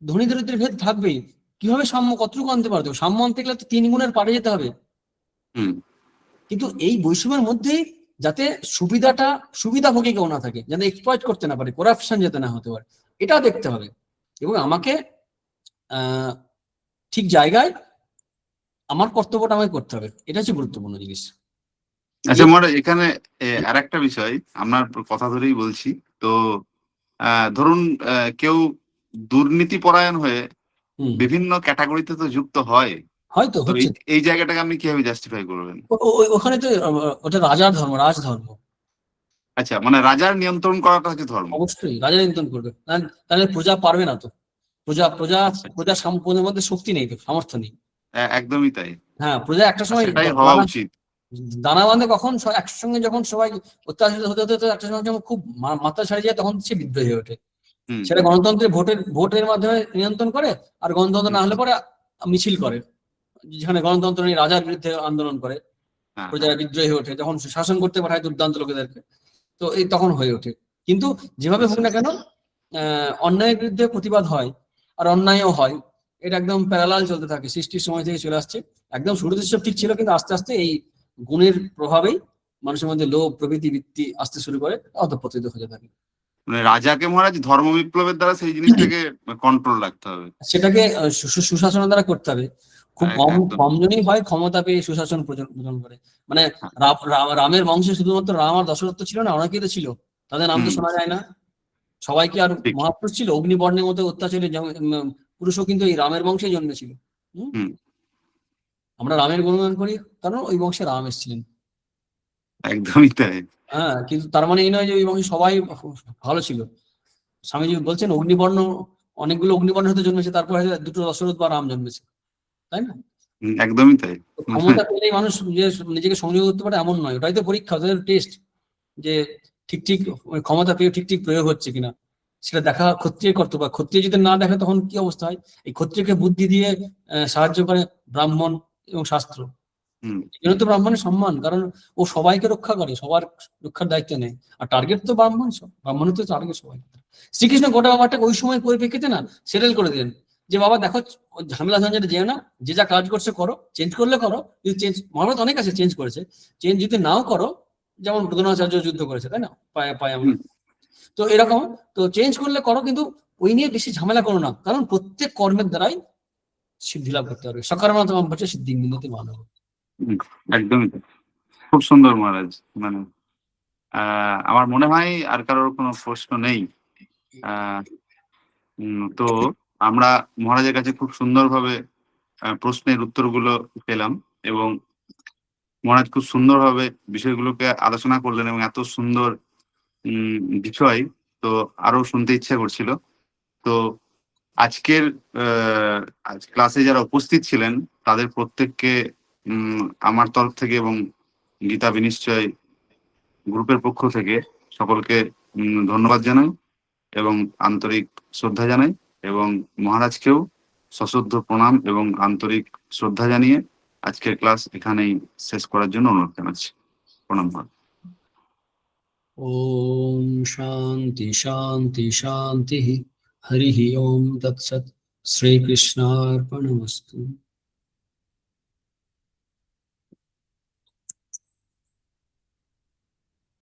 ধনী দরিদ্রের ভেদ থাকবেই। কিভাবে সাম্য কতটুকু আনতে পারতো? সাম্য আনতে গেলে তো 3 গুণের পারে যেতে হবে। হুম। কিন্তু এই বৈষম্যের মধ্যেই যাতে সুবিধাভোগী কেউ না থাকে, যাতে এক্সপ্লয়েট করতে না পারে, করাপশন যাতে না হতে পারে, এটা দেখতে হবে। এবং আমাকে আহ ঠিক জায়গায় আমার কর্তব্যটা আমাকে করতে হবে, এটা হচ্ছে গুরুত্বপূর্ণ জিনিস। আচ্ছা মহারাজ, এখানে আর একটা বিষয় আপনার কথা ধরেই বলছি। তো ধরুন কেউ দুর্নীতি পরায়ণ হয়ে হুম, বিভিন্ন ক্যাটাগরিতে তো যুক্ত হয়, হয়তো তো হচ্ছে। এই জায়গাটাকে আপনি কিভাবে জাস্টিফাই করবেন? ওখানে তো ওটা রাজার ধর্ম, রাজধর্ম। আচ্ছা, মানে রাজার নিয়ন্ত্রণ করাটা হচ্ছে ধর্ম। অবশ্যই রাজা নিয়ন্ত্রণ করবে, তাহলে প্রজা পারবে না তো। প্রজা প্রজা আচ্ছা। প্রজা প্রজার মধ্যে শক্তি নেই তো, সামর্থ্য নেই। একদমই তাই। হ্যাঁ, প্রজা একটা আর সময় সেটাই হওয়া উচিত। দানা বাঁধে কখন একসঙ্গে, যখন সবাই অত্যাচারিত হতে হতে হতে একটা সময় যখন খুব মাত্রা ছাড়িয়ে যায়, তখন সে বিদ্রোহী হয়ে ওঠে। হুম। সেটা গণতন্ত্রের ভোটের মাধ্যমে নিয়ন্ত্রণ করে, আর গণতন্ত্র না হলে পরে মিছিল করে, যেখানে গণতন্ত্র নিয়ে রাজার বিরুদ্ধে আন্দোলন করে, হ্যাঁ, প্রজারা বিদ্রোহী হয়ে ওঠে, যখন শাসন করতে পাঠায় দুর্দান্ত লোকেদেরকে, তো এই তখন হয়ে ওঠে। কিন্তু যেভাবে হোক না কেন অন্যায়ের বিরুদ্ধে প্রতিবাদ হয়, আর অন্যায়ও হয়, এটা একদম প্যারালাল চলতে থাকে, সৃষ্টির সময় থেকে চলে আসছে। একদম শুরুতে সব ঠিক ছিল, কিন্তু আস্তে আস্তে এই গুণের প্রভাবেই মানুষের মধ্যে লোভ প্রভৃতি বৃত্তি আসতে শুরু করে, অধঃপতিত হতে থাকে। মানে রাজাকে মহারাজ ধর্ম বিপ্লবের দ্বারা সেই জিনিসটাকে কন্ট্রোল রাখতে হবে। সেটাকে সুশাসনের দ্বারা করতে হবে। খুব কম একদম। কম জনই হয় ক্ষমতা পেয়ে সুশাসন প্রয়োজন করে। মানে হ্যাঁ। রামের বংশে শুধুমাত্র রাম আর দশরথ ছিল না, অনেকেই তো ছিল, তাদের নাম তো হুম। শোনা যায় না। সবাই কি আর ঠিক। মহাপুরুষ ছিল? অগ্নিবর্ণের মতো অত্যাচারী পুরুষও কিন্তু এই রামের বংশে জন্মেছিল। হম, হুম। আমরা রামের গুণগান করি কারণ ওই বংশে রাম এসেছিলেন। একদমই তাই। হ্যাঁ, কিন্তু তার মানে এই নয় যে ওই বংশে সবাই ভালো ছিল। স্বামীজি বলছেন অগ্নিবর্ণ, অনেকগুলো অগ্নিবর্ণ হতে জন্মেছে, তারপর হয়তো দুটো দশরথ বা রাম জন্মেছে, তাই না? একদমই তাই। তো ক্ষমতা পেলেই মানুষ যে নিজেকে সংযোগ করতে পারে এমন নয়, ওটাই তো পরীক্ষা, ওদের টেস্ট, যে ঠিক ঠিক ওই ক্ষমতা পেয়ে ঠিক ঠিক প্রয়োগ হচ্ছে কিনা সেটা দেখা ক্ষত্রিয়ের কর্তব্য। ক্ষত্রিয় যদি না দেখে তখন কি অবস্থা হয়? এই ক্ষত্রিয়কে বুদ্ধি দিয়ে সাহায্য করে ব্রাহ্মণ এবং শাস্ত্র। হুম। এই জন্য তো ব্রাহ্মণের সম্মান, কারণ ও সবাইকে রক্ষা করে, সবার রক্ষার দায়িত্ব নেয়। আর টার্গেট তো ব্রাহ্মণ, ব্রাহ্মণের তো টার্গেট সবাই। শ্রীকৃষ্ণ গোটা ব্যাপারটাকে ওই সময় পরিপ্রেক্ষিতে না সেটেল করে দিলেন, যে বাবা দেখো ঝামেলা ঝঞ্ঝাটে যেও না, যে যা কাজ করছে করো, চেঞ্জ করলে করো, যদি চেঞ্জ, মহাভারত অনেক আছে চেঞ্জ করেছে, চেঞ্জ যদি নাও করো, যেমন দ্রোণাচার্য যুদ্ধ করেছে, তাই না, পায়ে পায়ে আমরা, তো এরকম, তো চেঞ্জ করলে করো, কিন্তু ওই নিয়ে বেশি ঝামেলা করো না, কারণ প্রত্যেক কর্মের দ্বারাই সিদ্ধি লাভ করতে পারবে। সকারাত্মক হচ্ছে সিদ্ধি মিলতে মানব। একদমই তাই। খুব সুন্দর মহারাজ। মানে আমার মনে হয় আর কারোর কোনো প্রশ্ন নেই। তো আমরা মহারাজের কাছে খুব সুন্দরভাবে প্রশ্নের উত্তরগুলো পেলাম, এবং মহারাজ খুব সুন্দরভাবে বিষয়গুলোকে আলোচনা করলেন, এবং এত সুন্দর বিষয় তো আরো শুনতে ইচ্ছা করছিল। তো আজকের ক্লাসে যারা উপস্থিত ছিলেন তাদের প্রত্যেককে আমার তরফ থেকে এবং গীতা বিনিশ্চয় গ্রুপের পক্ষ থেকে সকলকে ধন্যবাদ জানাই এবং আন্তরিক শ্রদ্ধা জানাই, এবং মহারাজকেও সশ্রদ্ধ প্রণাম এবং আন্তরিক শ্রদ্ধা জানিয়ে আজকের ক্লাস এখানেই শেষ করার জন্য অনুরোধ জানাচ্ছি। প্রণাম। ওম শান্তি শান্তি শান্তি। হরি ওম তৎসৎ। শ্রীকৃষ্ণার্পণমস্তু।